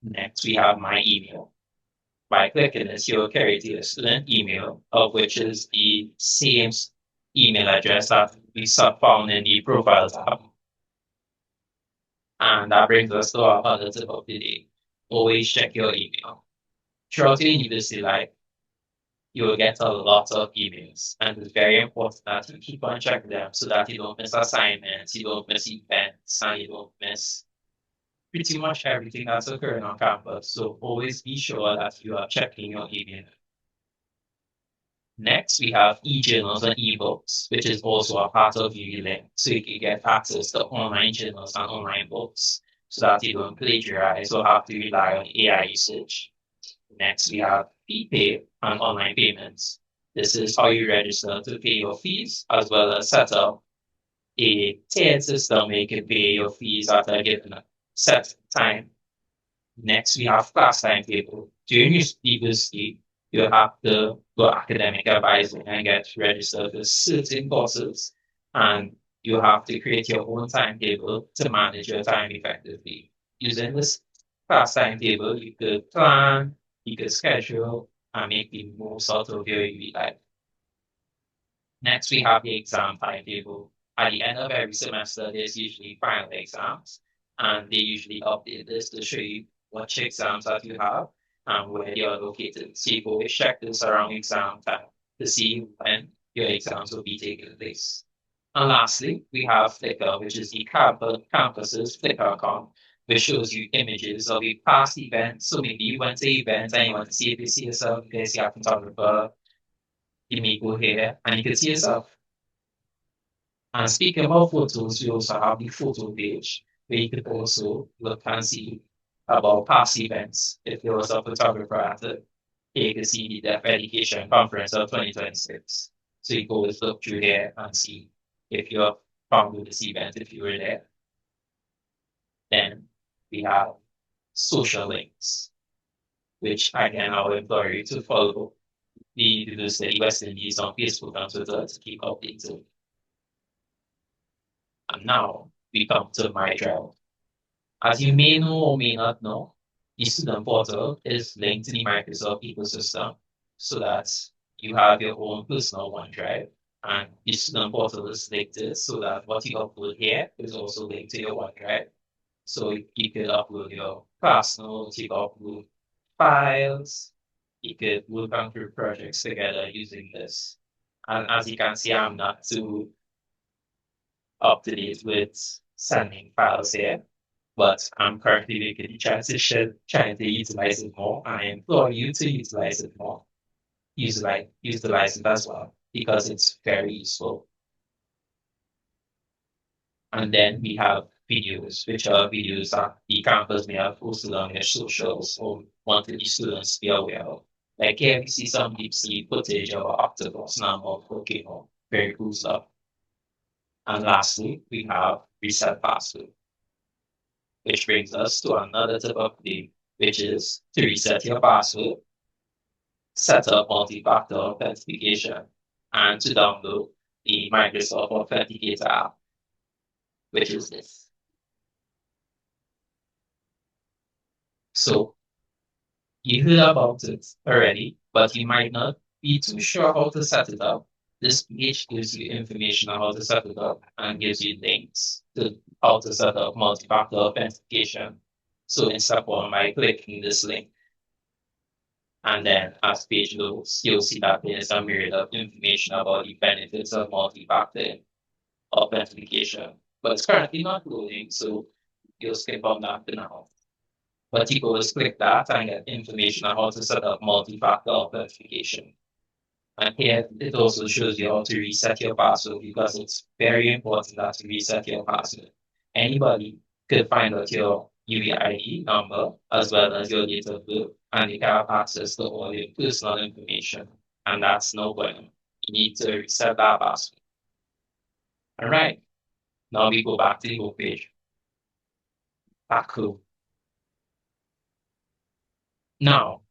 Next, we have My Email. By clicking this, you'll carry to your student email, of which is the same email address that we found in the profile tab. And that brings us to our other tip of the day. Always check your email. Throughout your university life, you will get a lot of emails, and it's very important that you keep on checking them so that you don't miss assignments, you don't miss events, and you don't miss pretty much everything that's occurring on campus. So always be sure that you are checking your email. Next, we have e-journals and e-books, which is also a part of ULink. So you can get access to online journals and online books so that you don't plagiarize or have to rely on AI usage. Next, we have pay and online payments. This is how you register to pay your fees, as well as set up a tiered system where you can pay your fees at a given set time. Next, we have class timetable. During your university, you have to go academic advising and get registered for certain courses, and you have to create your own timetable to manage your time effectively. Using this class timetable, you could plan, you could schedule, and make the most out of your UV life. Next, we have the exam timetable. At the end of every semester, there's usually final exams, and they usually update this to show you which exams that you have and where they are located. So you always check this around exam time to see when your exams will be taking place. And lastly, we have Flickr, which is the campus's Flickr account, which shows you images of a past event. So maybe you went to an event and you want to see if you see yourself, you can see a photographer, you may go here and you can see yourself. And speaking about photos, we also have the photo page where you could also look and see about past events. If there was a photographer at it, you can see the Deaf Education Conference of 2026. So you can always look through there and see if you're found with this event, if you were there. Then we have social links, which again I would implore you to follow the University West Indies on Facebook and Twitter to keep updated. And now we come to my drive. As you may know or may not know, the student portal is linked to the Microsoft ecosystem so that you have your own personal OneDrive. And the student portal is linked to so that what you upload here is also linked to your OneDrive. So you could upload your class notes, you could upload files, you could work on group projects together using this. And as you can see, I'm not too up to date with sending files here, but I'm currently making the transition, trying to utilize it more. I implore you to utilize it more. Utilize it as well because it's very useful. And then we have videos, which are videos that the campus may have posted on their socials or wanted the students to be aware of. Like here we see some deep sea footage of an octopus now of volcano. Very cool stuff. And lastly, we have reset password, which brings us to another tip of the day, which is to reset your password, set up multi-factor authentication, and to download the Microsoft Authenticator app, which is this. So you heard about it already, but you might not be too sure how to set it up. This page gives you information on how to set it up and gives you links to how to set up multi-factor authentication. So in step one, by clicking this link, and then as page loads, you'll see that there's a myriad of information about the benefits of multi-factor authentication. but it's currently not loading, so you'll skip on that for now. But you go just click that and get information on how to set up multi-factor authentication. And here it also shows you how to reset your password because it's very important that you reset your password. Anybody could find out your UEID number as well as your date of birth, and they can have access to all your personal information. And that's no bueno. You need to reset that password. All right. Now we go back to the home page. Back home. Now,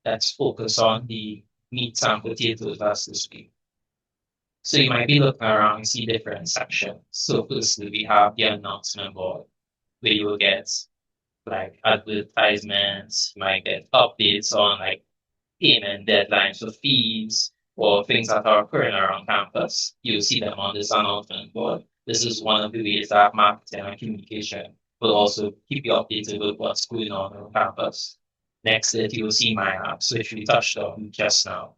let's focus on the meat and potatoes that's this week. So you might be looking around and see different sections. So firstly, we have the announcement board where you will get like advertisements, you might get updates on like payment deadlines for fees or things that are occurring around campus. You'll see them on this announcement board. This is one of the ways that marketing and communication will also keep you updated with what's going on campus. Next, you will see my apps, which we touched on just now.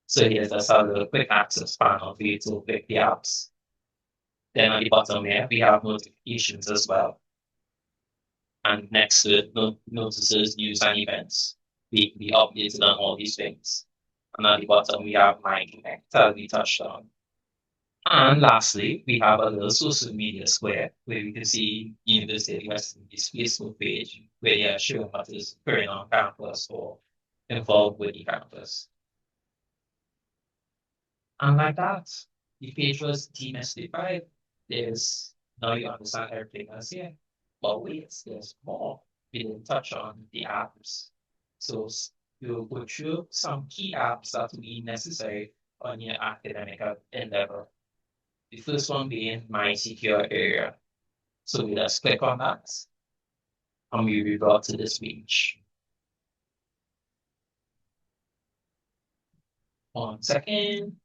So here's just a little quick access panel for you to pick the apps. Then at the bottom here, we have notifications as well. And next to it, notices, news, and events. We updated on all these things. And at the bottom, we have My Connect that we touched on. And lastly, we have a little social media square where we can see University of West Indies Facebook page where they are showing what is occurring on campus or involved with the campus. And like that, the page was demystified. There's now you understand everything that's here. But wait, there's more. We didn't touch on the apps. So we'll go through some key apps that will be necessary on your academic endeavor. The first one being My Secure Area. So we just click on that and we will brought to this page. 1 second.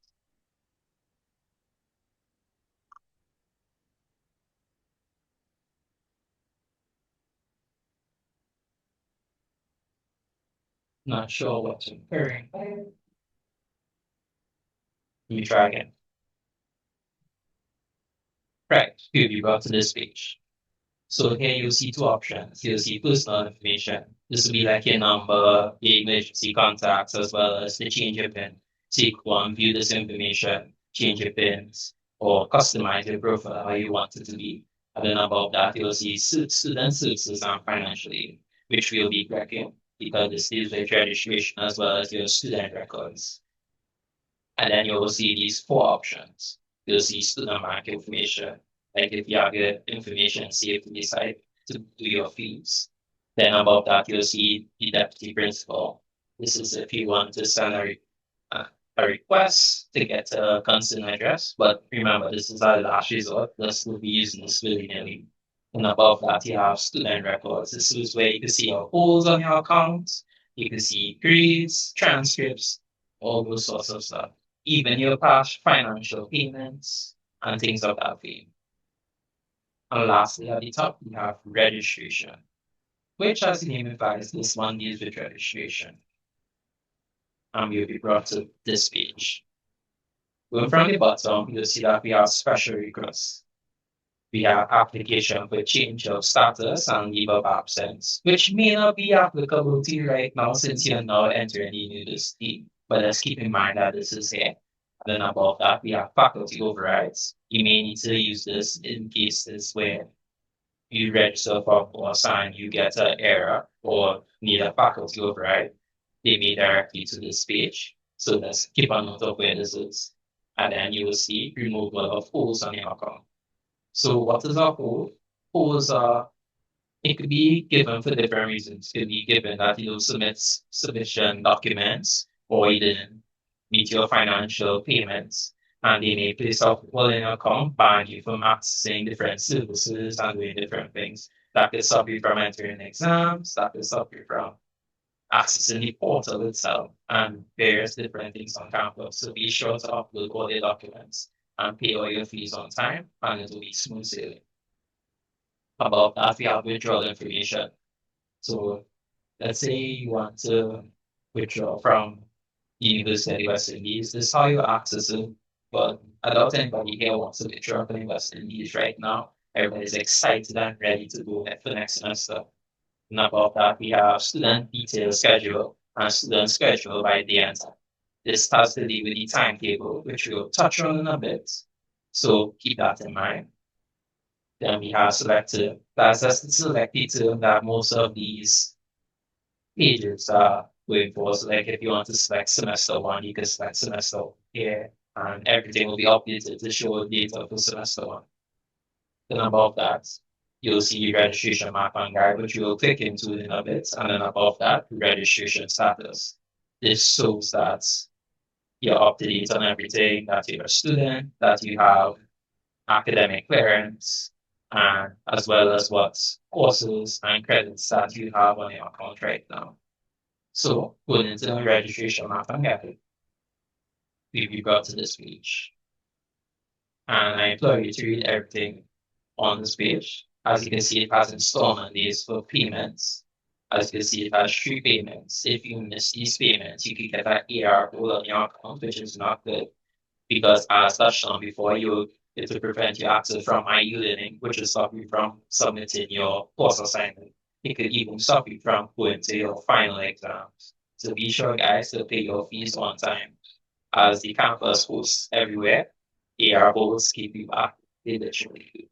Not sure what's occurring. Let me try again. Right, here we got to this page. So here you'll see two options. You'll see personal information. This will be like your number, your emergency contacts, as well as the change your PIN. So you can view this information, change your PINs, or customize your profile how you want it to be. And then above that, you'll see student services and financial aid, which will be tracking because this is the registration as well as your student records. And then you will see these four options. You'll see student bank information, like if you have your information saved to decide to do your fees. Then above that, you'll see the deputy principal. This is if you want to send a request to get a consent address, but remember, this is our last resort. This will be using this willy-nilly. And above that, you have student records. This is where you can see your holds on your account. You can see grades, transcripts, all those sorts of stuff. Even your past financial payments and things of that vein. And lastly, at the top, we have registration, which, as the name implies, this one deals with registration. And you'll be brought to this page. Going from the bottom, you'll see that we have special requests. We have application for change of status and leave of absence, which may not be applicable to you right now since you're now entering the university. But let's keep in mind that this is here. Then above that, we have faculty overrides. You may need to use this in cases where you register for a course and you get an error or need a faculty override. They may direct you to this page. So let's keep a note of where this is. And then you will see removal of holds on your account. So what is a hold? Holds are, it could be given for different reasons. It could be given that you submit sufficient documents or you didn't meet your financial payments, and they may place a hold in your account, ban you from accessing different services and doing different things. That could stop you from entering exams, that could stop you from accessing the portal itself and various different things on campus. So be sure to upload all the documents and pay all your fees on time, and it will be smooth sailing. Above that, we have withdrawal information. So let's say you want to withdraw from University of West Indies. This is how you access it. but I doubt anybody here wants to withdraw from West Indies right now. Everybody's excited and ready to go for next semester. And above that, we have student detail schedule and student schedule by the end. This has to do with the timetable, which we'll touch on in a bit. So keep that in mind. Then we have selective. That's just the selected term that most of these pages are going for. So like if you want to select semester one, you can select semester here, and everything will be updated to show data for semester one. Then above that, you'll see registration map and guide, which you'll click into in a bit. And then above that, registration status. This shows that you're up to date on everything, that you're a student, that you have academic clearance, and as well as what courses and credits that you have on your account right now. So going into the registration map and guide, we got to this page. And I implore you to read everything on this page. As you can see, it has installment days for payments. As you can see, it has 3 payments. If you miss these payments, you could get an AR hold on your account, which is not good, because as touched on before, it will prevent your access from e-learning, which will stop you from submitting your course assignment. It could even stop you from going to your final exams. So be sure, guys, to pay your fees on time. As the campus hosts everywhere, AR holds keep you back. They literally do.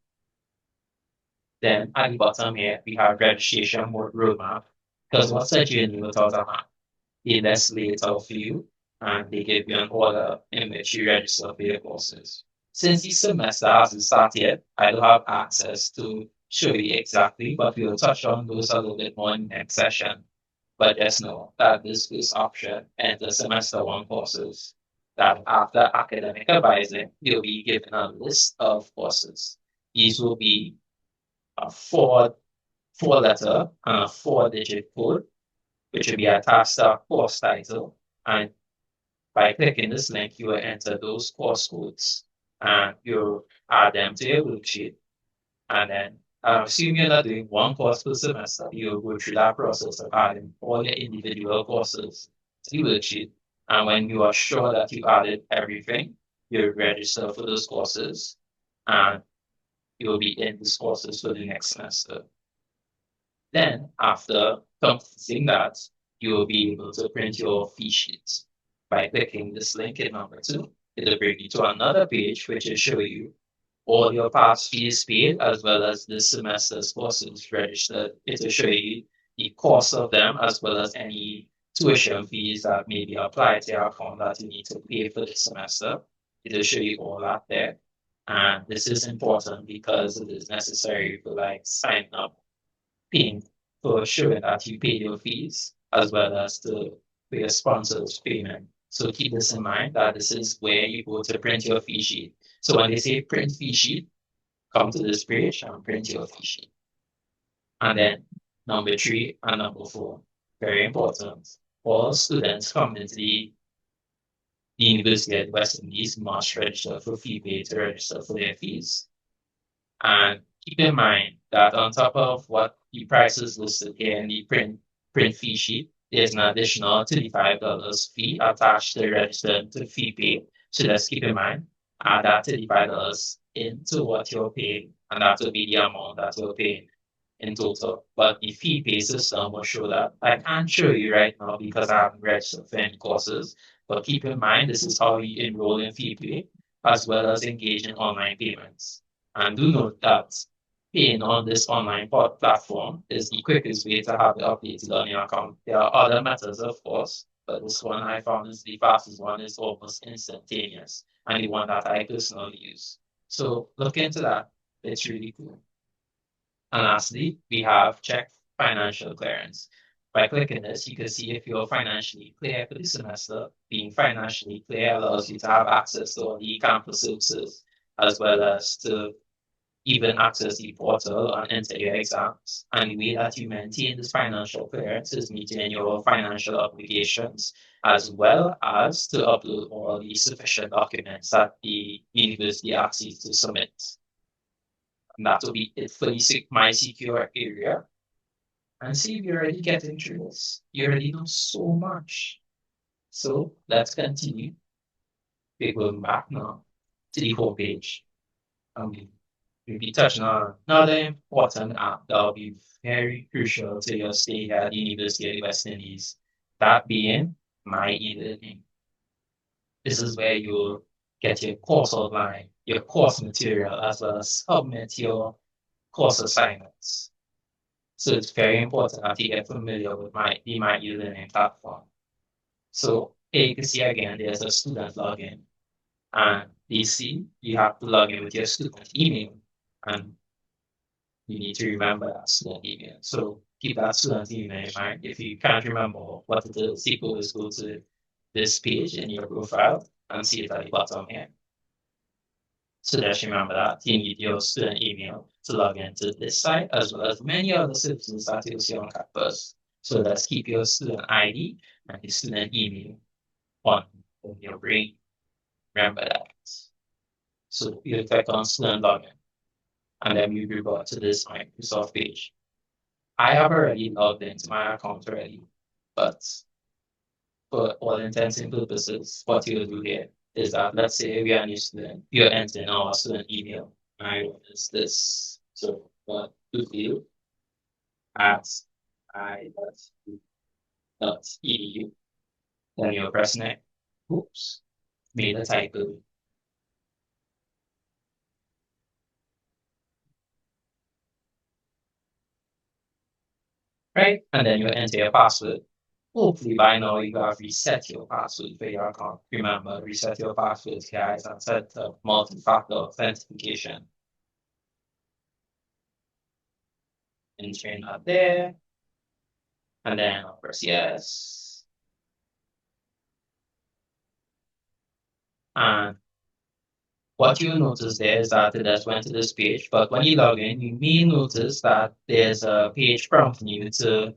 Then at the bottom here, we have registration mode roadmap, because what's a journey without a map? They less lay it out for you, and they give you an order in which you register for your courses. Since the semester hasn't started yet, I don't have access to show you exactly, but we'll touch on those a little bit more in the next session. But just know that this first option enter semester one courses, that after academic advising, you'll be given a list of courses. These will be a four-letter and a 4-digit code, which will be attached to a course title. And by clicking this link, you will enter those course codes and you'll add them to your worksheet. And then, assuming you're not doing one course per semester, you'll go through that process of adding all your individual courses to the worksheet. And when you are sure that you added everything, you'll register for those courses and you'll be in these courses for the next semester. Then, after completing that, you will be able to print your fee sheets. By clicking this link in number 2, it'll bring you to another page which will show you all your past fees paid as well as this semester's courses registered. It will show you the cost of them as well as any tuition fees that may be applied to your account that you need to pay for this semester. It will show you all that there. And this is important because it is necessary for like signing up, paying for showing that you paid your fees as well as to for your sponsor's payment. So keep this in mind that this is where you go to print your fee sheet. So when they say print fee sheet, come to this page and print your fee sheet. And then number 3 and number 4, very important. All students coming into the University of West Indies must register for fee pay to register for their fees. And keep in mind that on top of what the prices listed here in the print fee sheet, there's an additional $35 fee attached to registering to fee pay. So just keep in mind, add that $35 into what you're paying, and that will be the amount that you're paying in total. But the fee pay system will show that. I can't show you right now because I haven't registered for any courses, but keep in mind, this is how you enroll in fee pay, as well as engage in online payments. And do note that paying on this online platform is the quickest way to have it updated on your account. There are other methods, of course, but this one I found is the fastest one, is almost instantaneous, and the one that I personally use. So look into that. It's really cool. And lastly, we have check financial clearance. By clicking this, you can see if you're financially clear for the semester. Being financially clear allows you to have access to all the campus services, as well as to even access the portal and enter your exams. And the way that you maintain this financial clearance is meeting your financial obligations, as well as to upload all the sufficient documents that the university asks you to submit. And that will be it for the My Secure area. And see, you're already getting through this. You already know so much. So let's continue. We're going back now to the homepage. We'll be touching on another important app that will be very crucial to your stay at the University of the West Indies, that being My e-learning. This is where you'll get your course outline, your course material, as well as submit your course assignments. So it's very important that you get familiar with my e-learning platform. So here you can see again, there's a student login. And you see, you have to log in with your student email. And you need to remember that student email. So keep that student email in mind. If you can't remember what it is, you can always go to this page in your profile and see it at the bottom here. So just remember that you need your student email to log into this site, as well as many other services that you'll see on campus. So let's keep your student ID and your student email on in your brain. Remember that. So you click on student login, and then you revert to this Microsoft page. I have already logged into my account already, but for all intents and purposes, what you'll do here is that, let's say we are a new student, you're entering our student email. I is this. So what to do at i.edu. Then you'll press next. Oops, made a typo. Right? And then you enter your password. Hopefully by now you have reset your password for your account. Remember, reset your password, guys, and set up multi-factor authentication. Entering that there. And then I'll press yes. And what you'll notice there is that it just went to this page, but when you log in, you may notice that there's a page prompting you to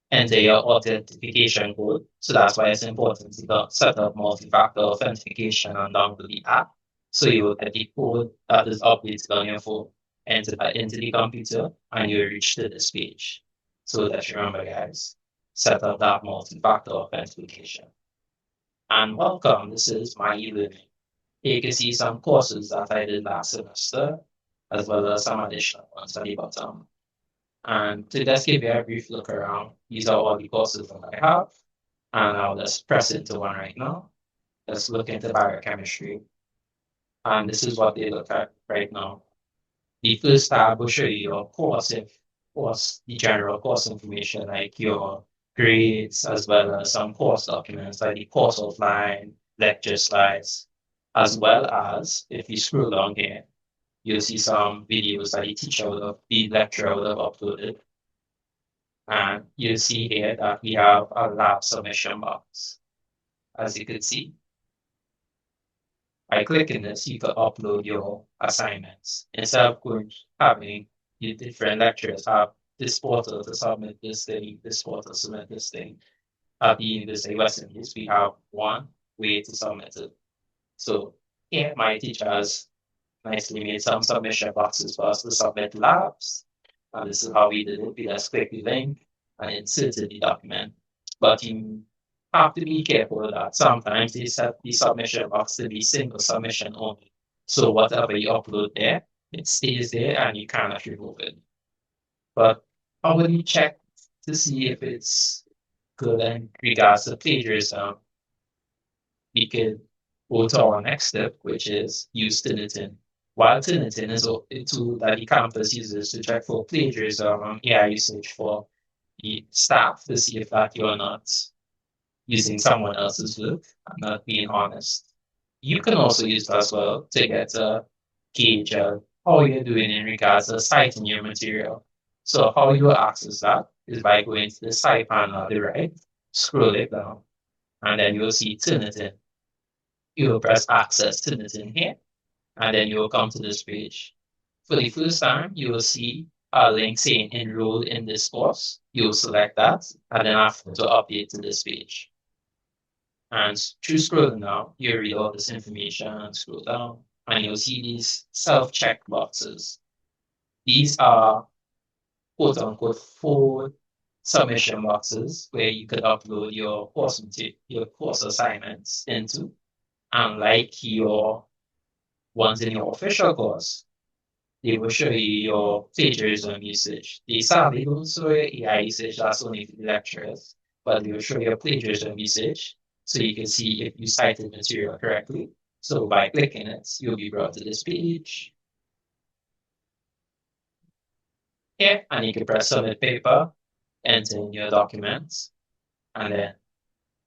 enter your authentication code. So that's why it's important to set up multi-factor authentication and download the app. So you will get the code that is updated on your phone, enter that into the computer, and you'll reach to this page. So just remember, guys, set up that multi-factor authentication. And welcome, this is my e-learning. Here you can see some courses that I did last semester, as well as some additional ones at the bottom. And to just give you a brief look around, these are all the courses that I have. And I'll just press into one right now. Let's look into biochemistry. And this is what they look at right now. The first tab will show you your the general course information, like your grades, as well as some course documents, like the course outline, lecture slides, as well as, if you scroll down here, you'll see some videos that the lecturer would have uploaded. And you'll see here that we have a lab submission box. As you can see, by clicking this, you can upload your assignments. Instead of having your different lecturers have this portal to submit this thing, this portal to submit this thing, at the University of West Indies, we have one way to submit it. So here, my teacher has nicely made some submission boxes for us to submit labs. And this is how we did it. We just click the link and inserted the document. But you have to be careful that sometimes they set the submission box to be single submission only. So whatever you upload there, it stays there and you cannot remove it. But how will you check to see if it's good in regards to plagiarism? We could go to our next step, which is use Turnitin. While Turnitin is a tool that the campus uses to check for plagiarism and AI usage for the staff to see if that you're not using someone else's work and not being honest. You can also use it as well to get a gauge of how you're doing in regards to citing your material. So how you will access that is by going to the side panel on the right, scroll it down, and then you'll see Turnitin. You will press access Turnitin here, and then you will come to this page. For the first time, you will see a link saying enroll in this course. You will select that, and then after to update to this page. And through scrolling down, you read all this information and scroll down, and you'll see these self-check boxes. These are quote unquote full submission boxes where you could upload your course assignments into. And like your Once in your official course, they will show you your plagiarism usage. They sadly don't show your AI usage, that's only for the lecturers, but they will show your plagiarism usage so you can see if you cited material correctly. So by clicking it, you'll be brought to this page here, and you can press submit paper, enter in your documents, and then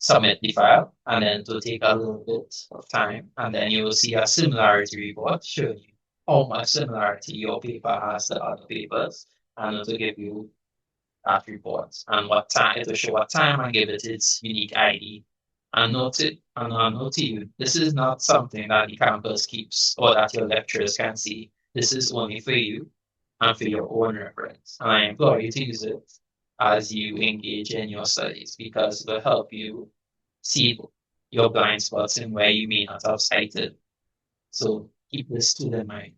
submit the file, and then it will take a little bit of time, and then you will see a similarity report showing you how much similarity your paper has to other papers, and it will give you that report and what time it will show what time and give it its unique ID. And note to you, this is not something that the campus keeps or that your lecturers can see. This is only for you and for your own reference. And I implore you to use it as you engage in your studies because it will help you see your blind spots in where you may not have cited. So keep this to the mind.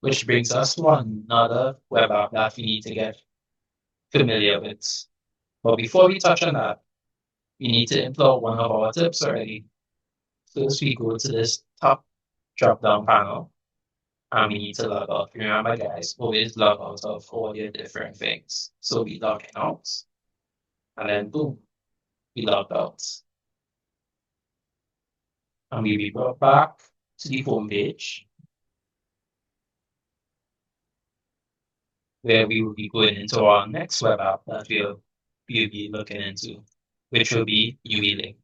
Which brings us to another web app that we need to get familiar with. But before we touch on that, we need to employ one of our tips already. First, we go to this top drop-down panel, and we need to log out. Remember, guys, always log out of all your different things. So we log in out, and then boom, we logged out. And we be brought back to the home page, where we will be going into our next web app that we'll be looking into, which will be Uwi.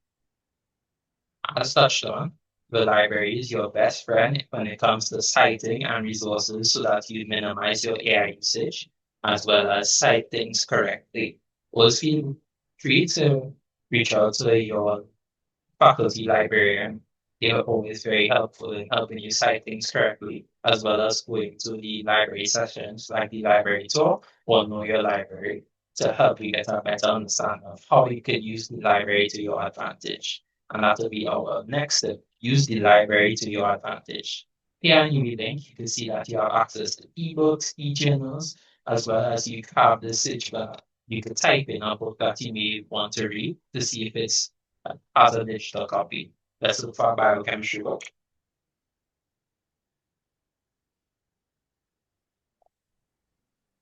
As touched on, the library is your best friend when it comes to citing and resources so that you minimize your AI usage, as well as cite things correctly. Always feel free to reach out to your faculty librarian. They are always very helpful in helping you cite things correctly, as well as going to the library sessions like the library tour or know your library to help you get a better understanding of how you can use the library to your advantage. And that will be our next step. Use the library to your advantage. Here in Uwi Link, you can see that you have access to ebooks, e-journals, as well as you have the search bar. You can type in a book that you may want to read to see if it's has a digital copy. Let's look for a biochemistry book.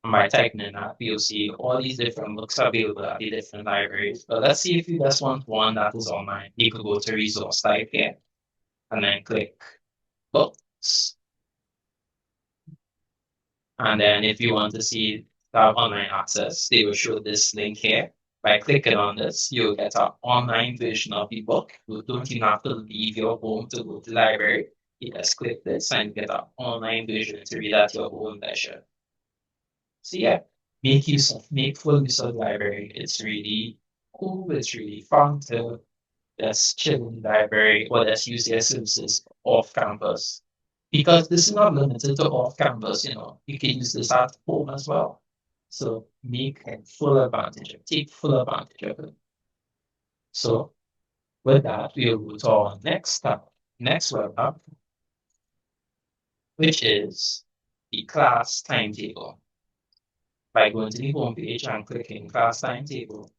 And by typing in that, you'll see all these different books available at the different libraries. But let's see if you just want one that is online. You could go to resource type here and then click books. And then if you want to see that online access, they will show this link here. By clicking on this, you'll get an online version of the book. You don't even have to leave your home to go to the library. You just click this and get an online version to read at your own leisure. So yeah, make full use of the library. It's really cool. It's really fun to just chill in the library or just use their services off campus. Because this is not limited to off campus, you can use this at home as well. So make full advantage of, take full advantage of it. So with that, we'll go to our next web app, which is the class timetable. By going to the home page and clicking class timetable,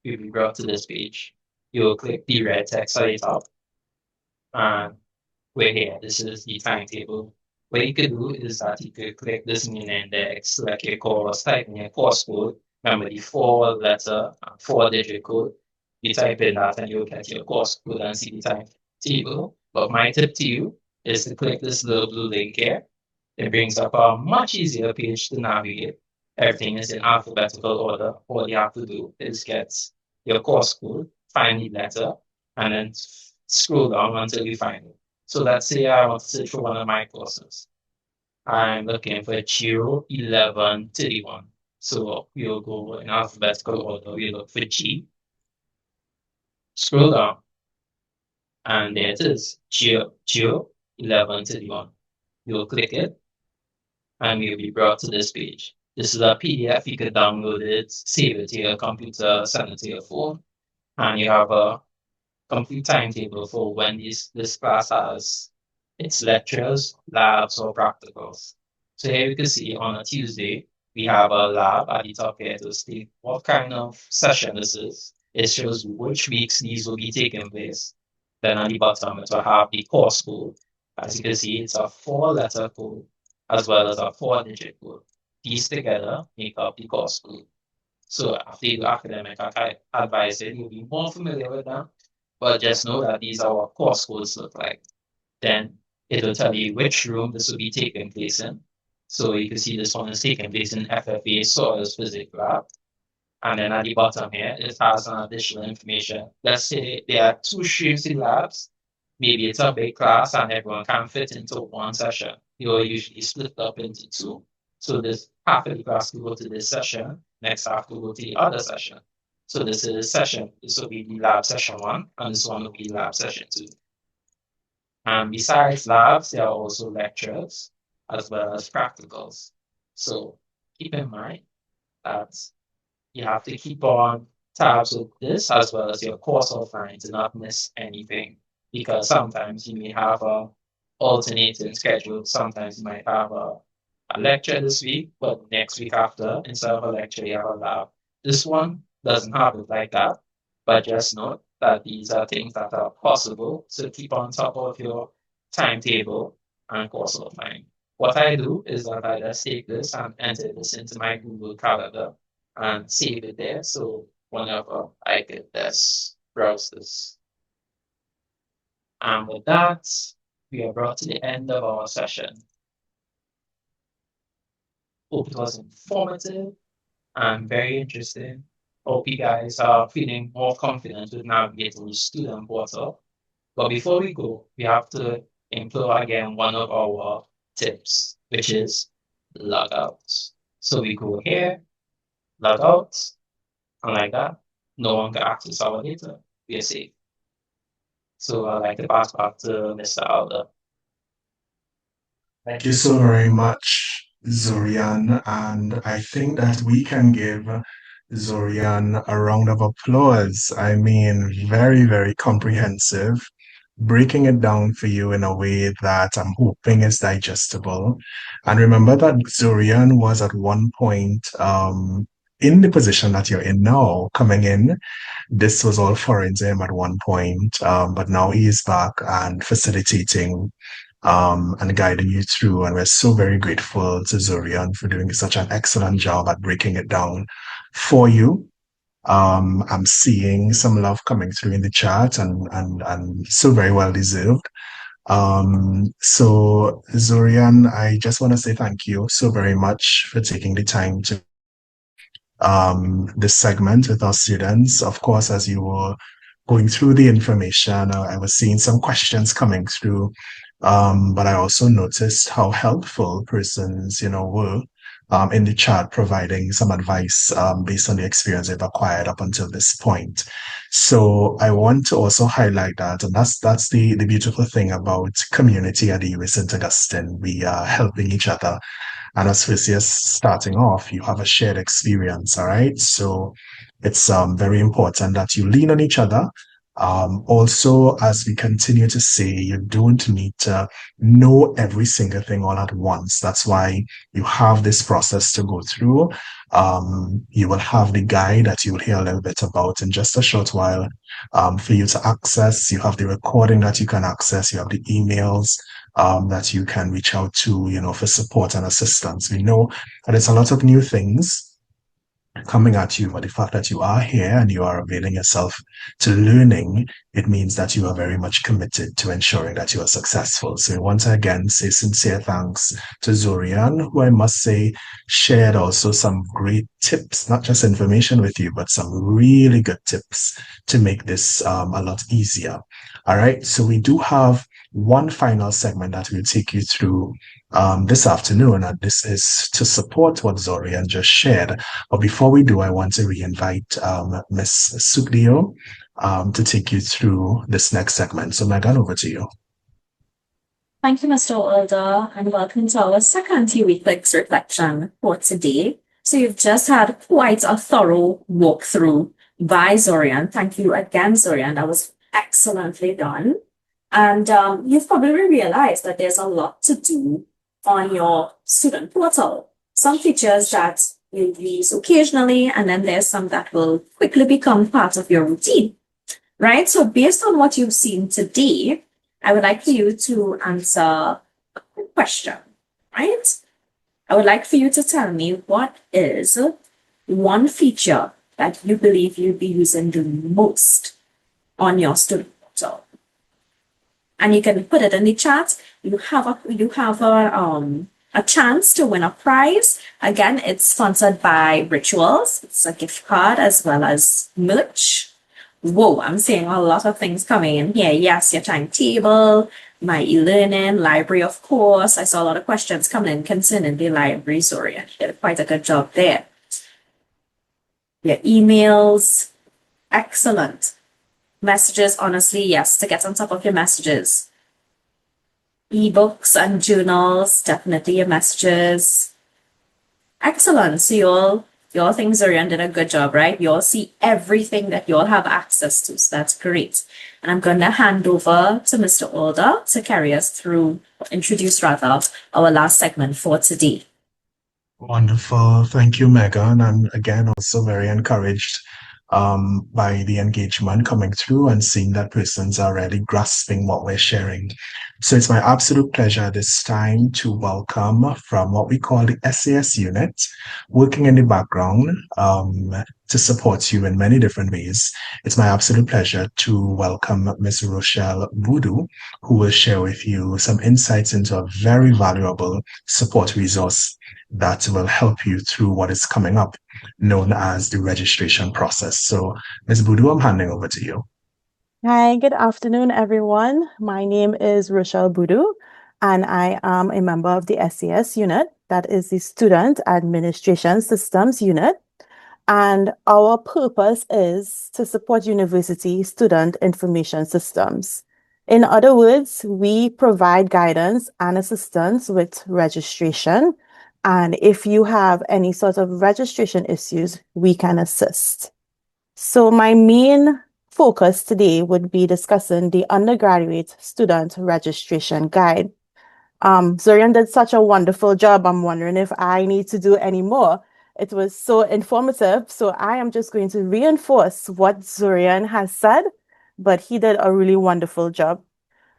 you'll be brought to this page. You'll click the red text at the top, and we're here. This is the timetable. What you could do is that you could click this main index, select your course, type in your course code. Remember the 4-letter and 4-digit code. You type in that and you'll get your course code and see the timetable. But my tip to you is to click this little blue link here. It brings up a much easier page to navigate. Everything is in alphabetical order. All you have to do is get your course code, find the letter, and then scroll down until you find it. So let's say I want to search for one of my courses. I'm looking for Geo 1131. So we'll go in alphabetical order. We look for G. Scroll down. And there it is, Geo 1131. You'll click it, and you'll be brought to this page. This is a PDF. You can download it, save it to your computer, send it to your phone, and you have a complete timetable for when this class has its lectures, labs, or practicals. So here you can see on a Tuesday, we have a lab at the top here to state what kind of session this is. It shows which weeks these will be taking place. Then at the bottom, it will have the course code As you can see, it's a 4-letter code as well as a 4-digit code. These together make up the course code. So after you do academic advising, you'll be more familiar with them, but just know that these are what course codes look like. Then it will tell you which room this will be taking place in. So you can see this one is taking place in FFA Soils Physics Lab. And then at the bottom here, it has some additional information. Let's say there are 2 streams in labs. Maybe it's a big class and everyone can fit into one session. You're usually split up into 2. So this half of the class will go to this session, next half will go to the other session. So this is session, this will be the lab session 1, and this one will be lab session 2. And besides labs, there are also lectures as well as practicals. So keep in mind that you have to keep on tabs with this as well as your course outline to not miss anything. Because sometimes you may have a alternating schedule. Sometimes you might have a lecture this week, but next week after, instead of a lecture, you have a lab. This one doesn't have it like that, but just note that these are things that are possible. So keep on top of your timetable and course outline. What I do is that I just take this and enter this into my Google Calendar and save it there. So whenever I get this, browse this. And with that, we are brought to the end of our session. Hope it was informative and very interesting. Hope you guys are feeling more confident with navigating the student portal. But before we go, we have to employ again one of our tips, which is log out. So we go here, log out, and like that, no one can access our data. We are safe. So I'd like to pass back to Mr. Alder. Thank you so very much, Zorian. And I think that we can give Zorian a round of applause. I mean, very, very comprehensive, breaking it down for you in a way that I'm hoping is digestible. And remember that Zorian was at one point in the position that you're in now, coming in. This was all foreign to him at one point, but now he is back and facilitating and guiding you through. And we're so very grateful to Zorian for doing such an excellent job at breaking it down for you. I'm seeing some love coming through in the chat and so very well deserved. So Zorian, I just want to say thank you so very much for taking the time to this segment with our students. Of course, as you were going through the information, I was seeing some questions coming through, but I also noticed how helpful persons, were in the chat, providing some advice based on the experience they've acquired up until this point. So I want to also highlight that, and that's the beautiful thing about community at the UWI St. Augustine. We are helping each other. And as first years starting off, you have a shared experience, all right? So it's very important that you lean on each other. Also, as we continue to say, you don't need to know every single thing all at once. That's why you have this process to go through. You will have the guide that you'll hear a little bit about in just a short while for you to access. You have the recording that you can access. You have the emails that you can reach out to, for support and assistance. We know that there's a lot of new things coming at you, but the fact that you are here and you are availing yourself to learning, it means that you are very much committed to ensuring that you are successful. So once again, say sincere thanks to Zorian, who I must say shared also some great tips, not just information with you, but some really good tips to make this a lot easier. All right, so we do have one final segment that will take you through this afternoon, and this is to support what Zorian just shared. But before we do, I want to re-invite Ms. Suglio to take you through this next segment. So Megan, over to you. Thank you, Mr. Alder, and welcome to our second Uwi Clicks reflection for today. So you've just had quite a thorough walkthrough by Zorian. Thank you again, Zorian. That was excellently done. And you've probably realized that there's a lot to do on your student portal. Some features that you use occasionally, and then there's some that will quickly become part of your routine, right? So based on what you've seen today, I would like for you to answer a quick question, right? I would like for you to tell me what is one feature that you believe you'll be using the most on your student portal. And you can put it in the chat. You have a chance to win a prize. Again, it's sponsored by Rituals. It's a gift card as well as merch. Whoa, I'm seeing a lot of things coming in here. Yes, your timetable, my e-learning, library, of course. I saw a lot of questions coming in concerning the library. Sorry, I did quite a good job there. Your emails, excellent. Messages, honestly, yes, to get on top of your messages. Ebooks and journals, definitely your messages. Excellent. So you all think Zorian did a good job, right? You all see everything that you all have access to. So that's great. And I'm going to hand over to Mr. Alder to carry us through, introduce rather, our last segment for today. Wonderful. Thank you, Megan. I'm again also very encouraged by the engagement coming through and seeing that persons are already grasping what we're sharing. So it's my absolute pleasure this time to welcome from what we call the SAS unit, working in the background to support you in many different ways. It's my absolute pleasure to welcome Ms. Rochelle Boudou, who will share with you some insights into a very valuable support resource that will help you through what is coming up, known as the registration process. So, Ms. Boudou, I'm handing over to you. Hi, good afternoon, everyone. My name is Rochelle Boudou, and I am a member of the SES unit, that is the Student Administration Systems unit. And our purpose is to support university student information systems. In other words, we provide guidance and assistance with registration. And if you have any sort of registration issues, we can assist. So my main focus today would be discussing the undergraduate student registration guide. Zorian did such a wonderful job. I'm wondering if I need to do any more. It was so informative. So I am just going to reinforce what Zorian has said, but he did a really wonderful job.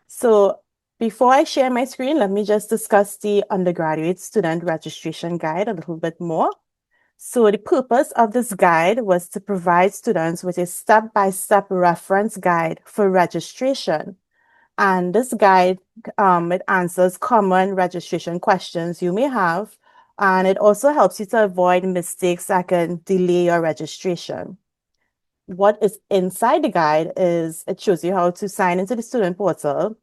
So before I share my screen, let me just discuss the undergraduate student registration guide a little bit more. So the purpose of this guide was to provide students with a step-by-step reference guide for registration. And this guide, it answers common registration questions you may have, and it also helps you to avoid mistakes that can delay your registration. What is inside the guide is it shows you how to sign into the student portal,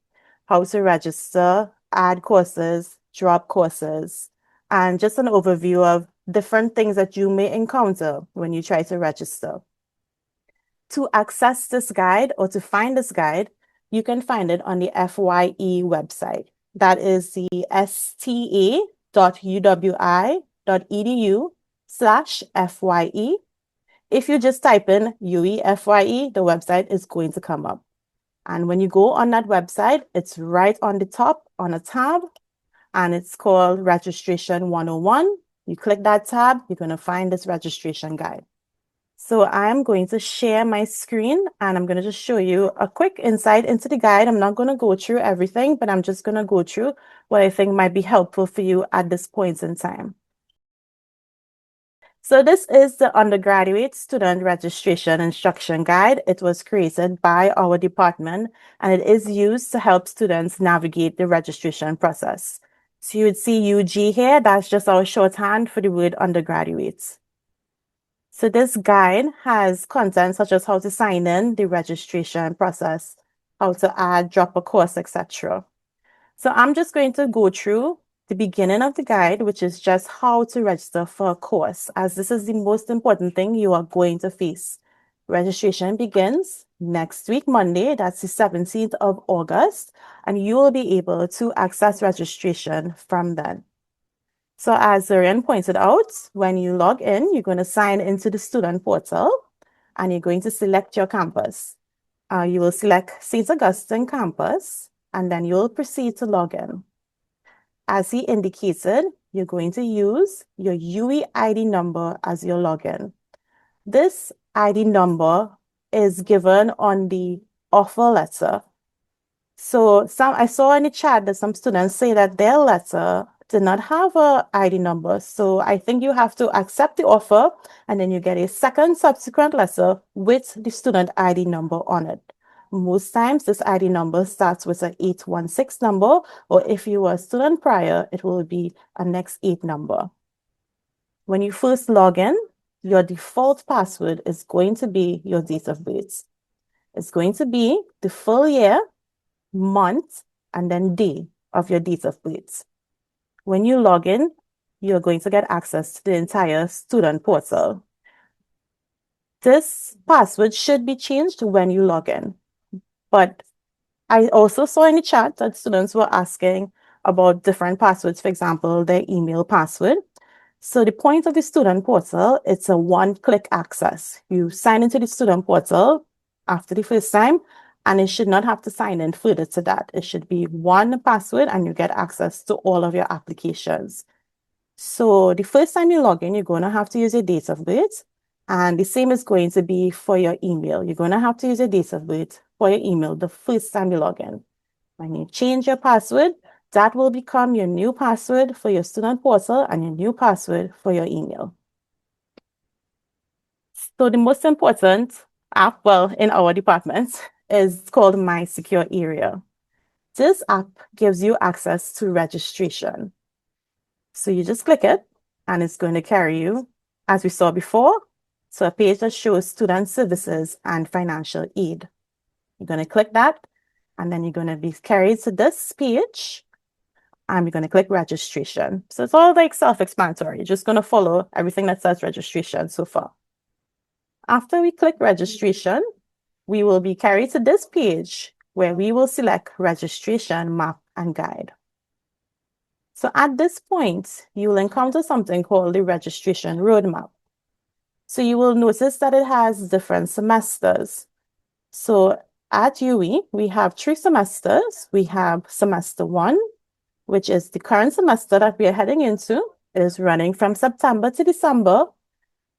how to register, add courses, drop courses, and just an overview of different things that you may encounter when you try to register. To access this guide or to find this guide, you can find it on the FYE website. That is the sta.uwi.edu/FYE. If you just type in UE FYE, the website is going to come up. And when you go on that website, it's right on the top on a tab, and it's called Registration 101. You click that tab, you're going to find this registration guide. So I'm going to share my screen, and I'm going to just show you a quick insight into the guide. I'm not going to go through everything, but I'm just going to go through what I think might be helpful for you at this point in time. So this is the undergraduate student registration instruction guide. It was created by our department, and it is used to help students navigate the registration process. So you would see UG here. That's just our shorthand for the word undergraduates. So this guide has content such as how to sign in, the registration process, how to add, drop a course, etc. So I'm just going to go through the beginning of the guide, which is just how to register for a course, as this is the most important thing you are going to face. Registration begins next week, Monday, that's the 17th of August, and you will be able to access registration from then. So as Zorian pointed out, when you log in, you're going to sign into the student portal, and you're going to select your campus. You will select St. Augustine campus, and then you'll proceed to log in. As he indicated, you're going to use your UE ID number as your login. This ID number is given on the offer letter. So I saw in the chat that some students say that their letter did not have a ID number. So I think you have to accept the offer and then you get a second subsequent letter with the student ID number on it. Most times this ID number starts with an 816 number, or if you were a student prior, it will be a next 8 number. When you first log in, your default password is going to be your date of birth. It's going to be the full year, month, and then day of your date of birth. When you log in, you're going to get access to the entire student portal. This password should be changed when you log in. But I also saw in the chat that students were asking about different passwords, for example, their email password. So the point of the student portal, it's a one-click access. You sign into the student portal after the first time, and it should not have to sign in further to that. It should be one password and you get access to all of your applications. So the first time you log in, you're going to have to use your date of birth. And the same is going to be for your email. You're going to have to use your date of birth for your email the first time you log in. When you change your password, that will become your new password for your student portal and your new password for your email. So the most important app, well, in our department, is called My Secure Area. This app gives you access to registration. So you just click it and it's going to carry you, as we saw before, to a page that shows student services and financial aid. You're going to click that and then you're going to be carried to this page and you're going to click registration. So it's all like self-explanatory. You're just going to follow everything that says registration so far. After we click registration, we will be carried to this page where we will select registration, map, and guide. So at this point, you will encounter something called the registration roadmap. So you will notice that it has different semesters. So at UWI, we have 3 semesters. We have semester 1, which is the current semester that we are heading into. It is running from September to December.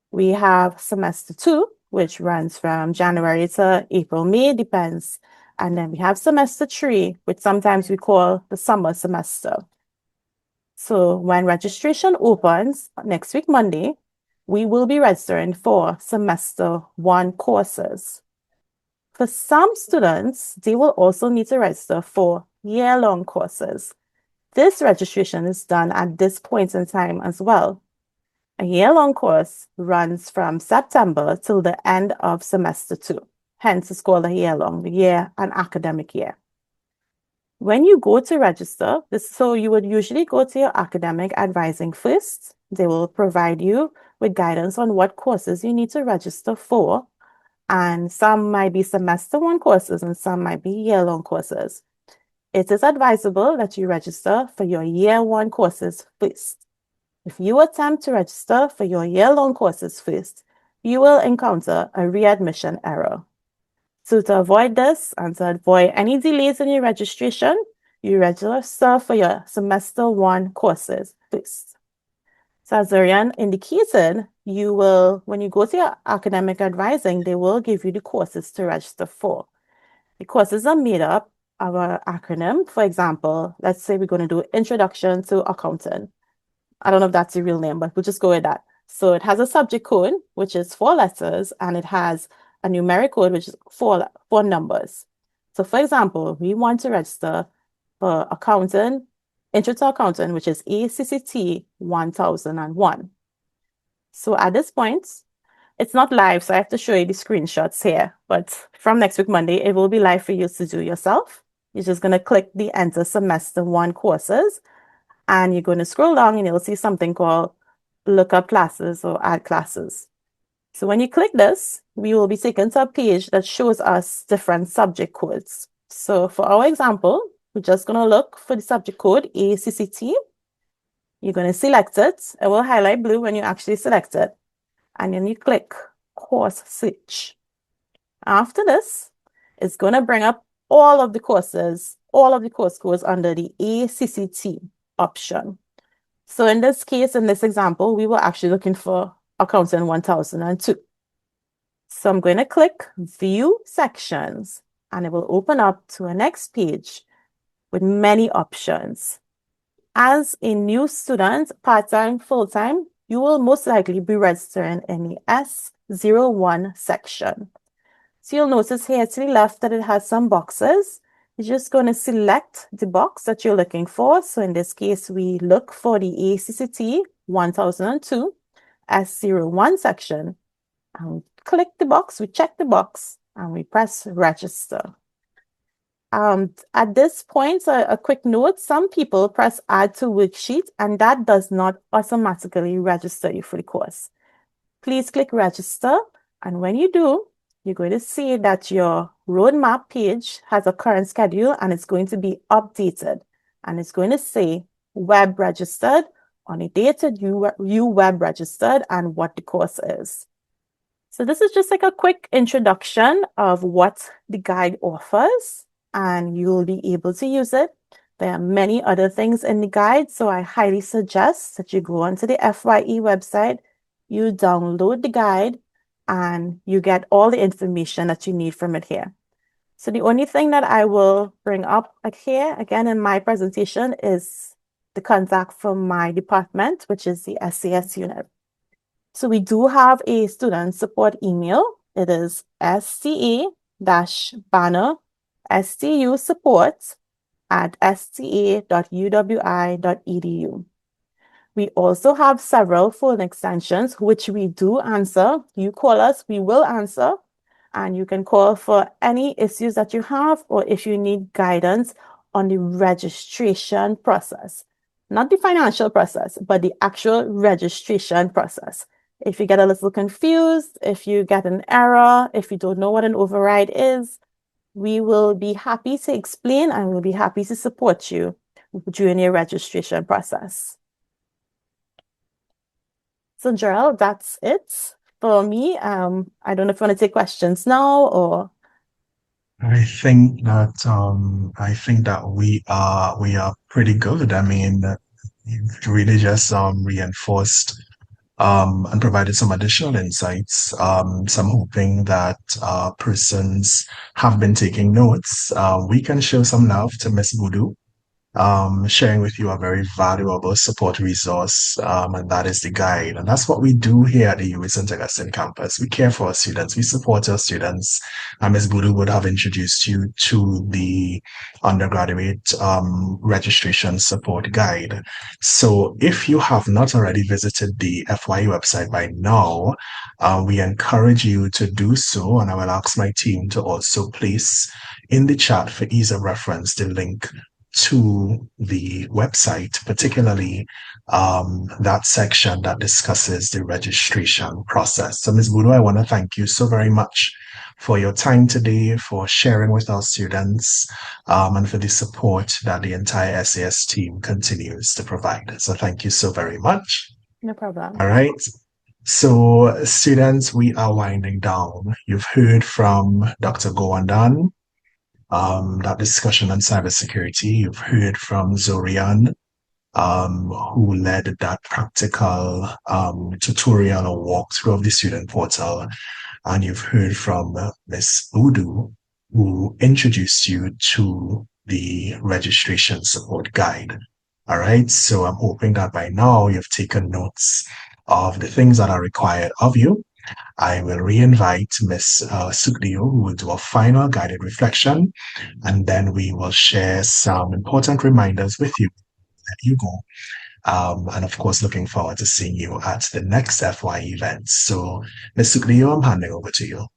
We have semester 2, which runs from January to April, May, depends. And then we have semester 3, which sometimes we call the summer semester. So when registration opens next week, Monday, we will be registering for semester 1 courses. For some students, they will also need to register for year-long courses. This registration is done at this point in time as well. A year-long course runs from September till the end of semester 2. Hence, it's called a year-long, the year, an academic year. When you go to register, so you would usually go to your academic advising first. They will provide you with guidance on what courses you need to register for. And some might be semester 1 courses and some might be year-long courses. It is advisable that you register for your year 1 courses first. If you attempt to register for your year-long courses first, you will encounter a readmission error. So to avoid this and to avoid any delays in your registration, you register for your semester 1 courses first. So as Zorian indicated, you will, when you go to your academic advising, they will give you the courses to register for. The courses are made up of an acronym. For example, let's say we're going to do Introduction to Accounting. I don't know if that's the real name, but we'll just go with that. So it has a subject code, which is 4 letters, and it has a numeric code, which is four numbers. So for example, we want to register for accounting, Intro to Accounting, which is ACCT 1001. So at this point, it's not live, so I have to show you the screenshots here. But from next week, Monday, it will be live for you to do yourself. You're just going to click the Enter Semester 1 courses, and you're going to scroll down and you'll see something called Look Up Classes or Add Classes. So when you click this, we will be taken to a page that shows us different subject codes. So for our example, we're just going to look for the subject code ACCT. You're going to select it. It will highlight blue when you actually select it. And then you click Course Search. After this, it's going to bring up all of the courses, all of the course codes under the ACCT option. So in this case, in this example, we were actually looking for Accounting 1002. So I'm going to click View Sections. and it will open up to a next page with many options. As a new student, part-time, full-time, you will most likely be registering in the S01 section. So you'll notice here to the left that it has some boxes. You're just going to select the box that you're looking for. So in this case, we look for the ACCT 1002 S01 section. And we click the box, we check the box, and we press register. At this point, a quick note, some people press add to worksheet, and that does not automatically register you for the course. Please click register, and when you do, you're going to see that your roadmap page has a current schedule and it's going to be updated. And it's going to say web registered on the date that you web registered and what the course is. So this is just like a quick introduction of what the guide offers, and you'll be able to use it. There are many other things in the guide, so I highly suggest that you go onto the FYE website, you download the guide, and you get all the information that you need from it here. So the only thing that I will bring up here, again, in my presentation is the contact from my department, which is the SCS unit. So we do have a student support email. It is sca-banner.sta.uwi.edu. We also have several phone extensions, which we do answer. You call us, we will answer. And you can call for any issues that you have, or if you need guidance on the registration process. Not the financial process, but the actual registration process. If you get a little confused, if you get an error, if you don't know what an override is, we will be happy to explain and we'll be happy to support you during your registration process. So Gerald, that's it for me. I don't know if you want to take questions now or. I think that we are pretty good. I mean, you've really just reinforced and provided some additional insights. So I'm hoping that persons have been taking notes. We can show some love to Miss Voodoo, sharing with you a very valuable support resource, and that is the guide. And that's what we do here at the UWI St. Augustine campus. We care for our students, we support our students. And Ms. Budu would have introduced you to the undergraduate registration support guide. So if you have not already visited the FYE website by now, we encourage you to do so. And I will ask my team to also place in the chat for ease of reference the link to the website, particularly that section that discusses the registration process. So Ms. Budu, I want to thank you so very much for your time today, for sharing with our students, and for the support that the entire SAS team continues to provide. So thank you so very much. No problem. All right. So students, we are winding down. You've heard from Dr. Gowandan, that discussion on cybersecurity. You've heard from Zorian, who led that practical tutorial or walkthrough of the student portal. And you've heard from Ms. Udu, who introduced you to the registration support guide. All right, so I'm hoping that by now you've taken notes of the things that are required of you. I will re-invite Ms. Sukdiyo, who will do a final guided reflection, and then we will share some important reminders with you. Let you go. And of course, looking forward to seeing you at the next FY event. So, Ms. Sukdiyo, I'm handing over to you.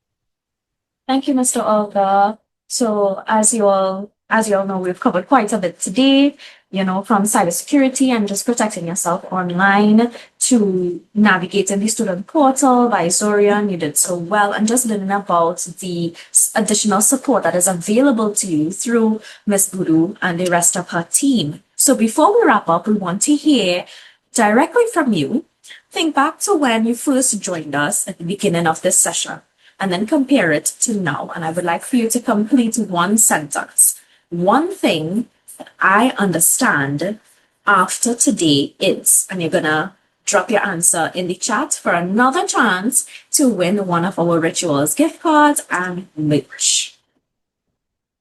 Thank you, Mr. Olga. So as you all know, we've covered quite a bit today, from cybersecurity and just protecting yourself online to navigating the student portal by Zorian. You did so well, and just learning about the additional support that is available to you through Ms. Budu and the rest of her team. So before we wrap up, we want to hear directly from you. Think back to when you first joined us at the beginning of this session, and then compare it to now. And I would like for you to complete one sentence. One thing that I understand after today is, and you're gonna drop your answer in the chat for another chance to win one of our Rituals gift cards and merch.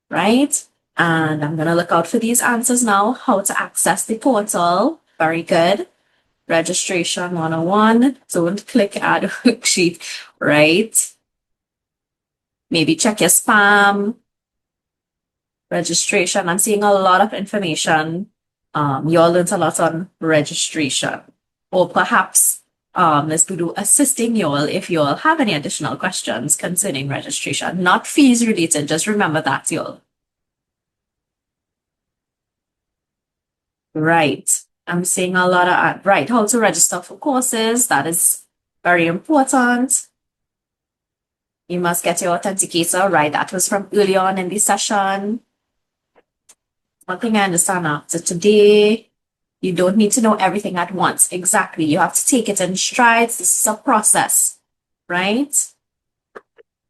right? And I'm going to look out for these answers now. How to access the portal. Very good. Registration 101. Don't click add worksheet, right? Maybe check your spam. Registration. I'm seeing a lot of information. You all learned a lot on registration. Or perhaps Ms. Budu assisting you all if you all have any additional questions concerning registration. Not fees related, just remember that, you all. Right. I'm seeing a lot of, right, how to register for courses. That is very important. You must get your authenticator, right? That was from early on in the session. One thing I understand after today, you don't need to know everything at once. Exactly. You have to take it in strides. This is a process, right?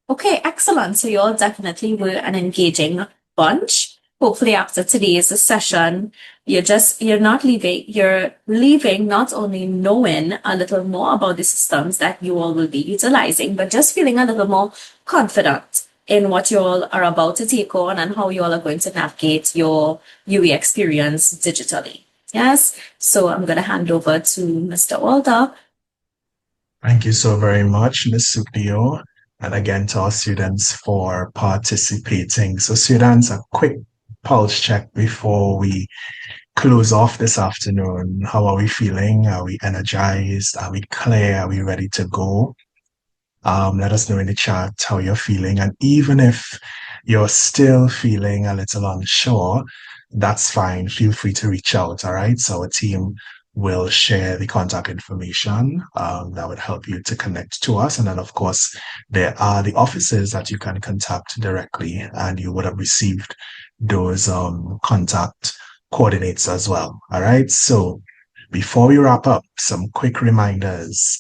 Okay, excellent. So you all definitely were an engaging bunch. Hopefully after today's session, you're leaving not only knowing a little more about the systems that you all will be utilizing, but just feeling a little more confident in what you all are about to take on and how you all are going to navigate your UE experience digitally. Yes. So I'm going to hand over to Mr. Walter. Thank you so very much, Ms. Supio, and again to our students for participating. So students, a quick pulse check before we close off this afternoon. How are we feeling? Are we energized? Are we clear? Are we ready to go? Let us know in the chat how you're feeling. And even if you're still feeling a little unsure, that's fine. Feel free to reach out, all right? So our team will share the contact information that would help you to connect to us. And then, of course, there are the offices that you can contact directly, and you would have received those contact coordinates as well, all right? So before we wrap up, some quick reminders.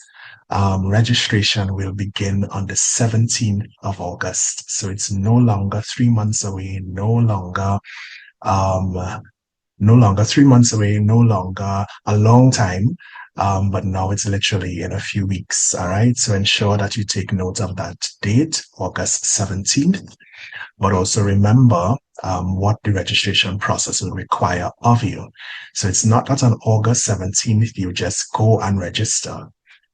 Registration will begin on the 17th of August. So it's no longer 3 months away, no longer 3 months away, no longer a long time. But now it's literally in a few weeks. All right. So ensure that you take note of that date, August 17th. But also remember what the registration process will require of you. So it's not that on August 17th, you just go and register.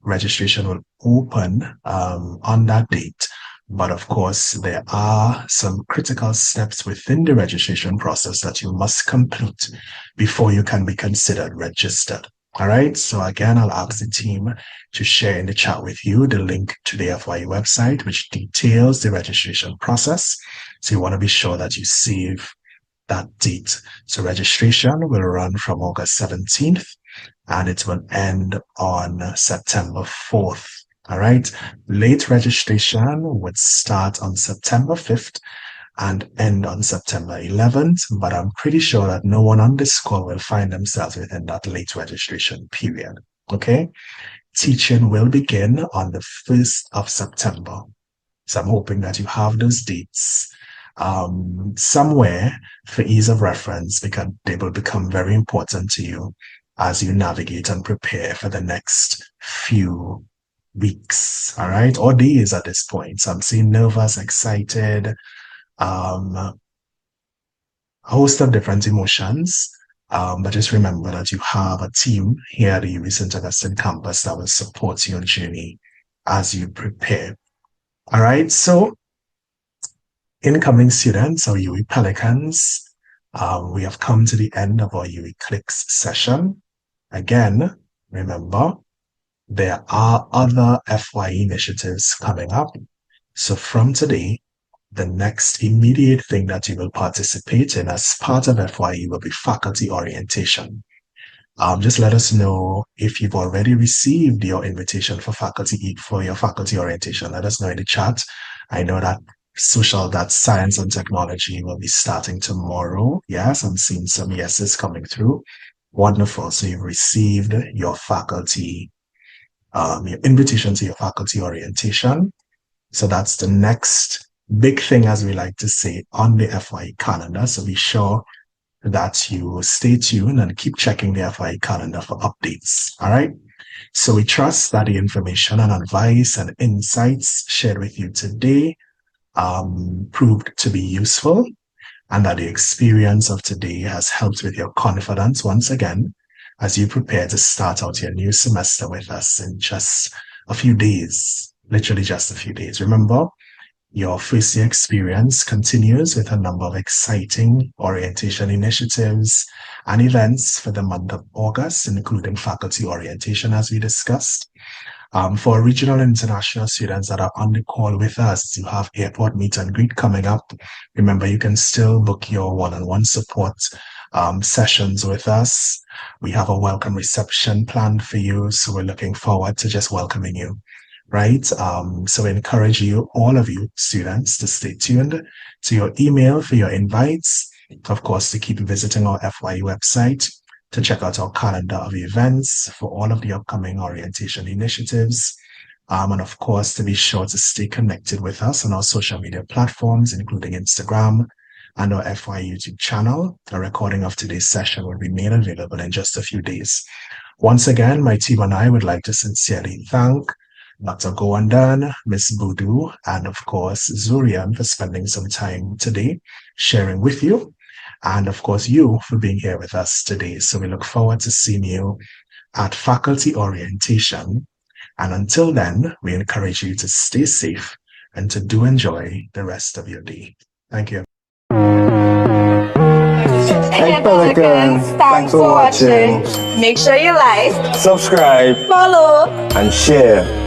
Registration will open on that date. But of course, there are some critical steps within the registration process that you must complete before you can be considered registered. All right. So again, I'll ask the team to share in the chat with you the link to the FYE website, which details the registration process. So you want to be sure that you save that date. So registration will run from August 17th and it will end on September 4th. All right. Late registration would start on September 5th and end on September 11th, but I'm pretty sure that no one on this call will find themselves within that late registration period. Okay. Teaching will begin on the 1st of September. So I'm hoping that you have those dates somewhere for ease of reference, because they will become very important to you as you navigate and prepare for the next few weeks, all right, or days at this point. So I'm seeing nervous, excited, a host of different emotions. But just remember that you have a team here at the Uwi St. Augustine campus that will support your journey as you prepare. All right, so incoming students, our Uwi Pelicans, we have come to the end of our Uwi Clicks session. Again, remember, there are other FYE initiatives coming up. So from today, the next immediate thing that you will participate in as part of FYE will be faculty orientation. Just let us know if you've already received your invitation for your faculty orientation. Let us know in the chat. I know that science and technology will be starting tomorrow. Yes, I'm seeing some yeses coming through. Wonderful. So you've received your faculty, your invitation to your faculty orientation. So that's the next big thing, as we like to say, on the FYE calendar. So be sure that you stay tuned and keep checking the FYE calendar for updates. All right. So we trust that the information and advice and insights shared with you today proved to be useful. and that the experience of today has helped with your confidence once again as you prepare to start out your new semester with us in just a few days, literally just a few days. Remember, your first year experience continues with a number of exciting orientation initiatives and events for the month of August, including faculty orientation, as we discussed. For regional and international students that are on the call with us, you have airport meet and greet coming up. Remember, you can still book your one-on-one support sessions with us. We have a welcome reception planned for you, so we're looking forward to just welcoming you. Right? So I encourage you, all of you students, to stay tuned to your email for your invites. Of course, to keep visiting our FYE website to check out our calendar of events for all of the upcoming orientation initiatives. And of course, to be sure to stay connected with us on our social media platforms, including Instagram and our FYE YouTube channel. A recording of today's session will be made available in just a few days. Once again, my team and I would like to sincerely thank Dr. Goandan, Ms. Budu, and of course, Zurian for spending some time today sharing with you. And of course, you for being here with us today. So we look forward to seeing you at faculty orientation. And until then, we encourage you to stay safe and to do enjoy the rest of your day. Thank you. Hey Pelicans, thanks for watching. Make sure you like, Subscribe, follow, and share.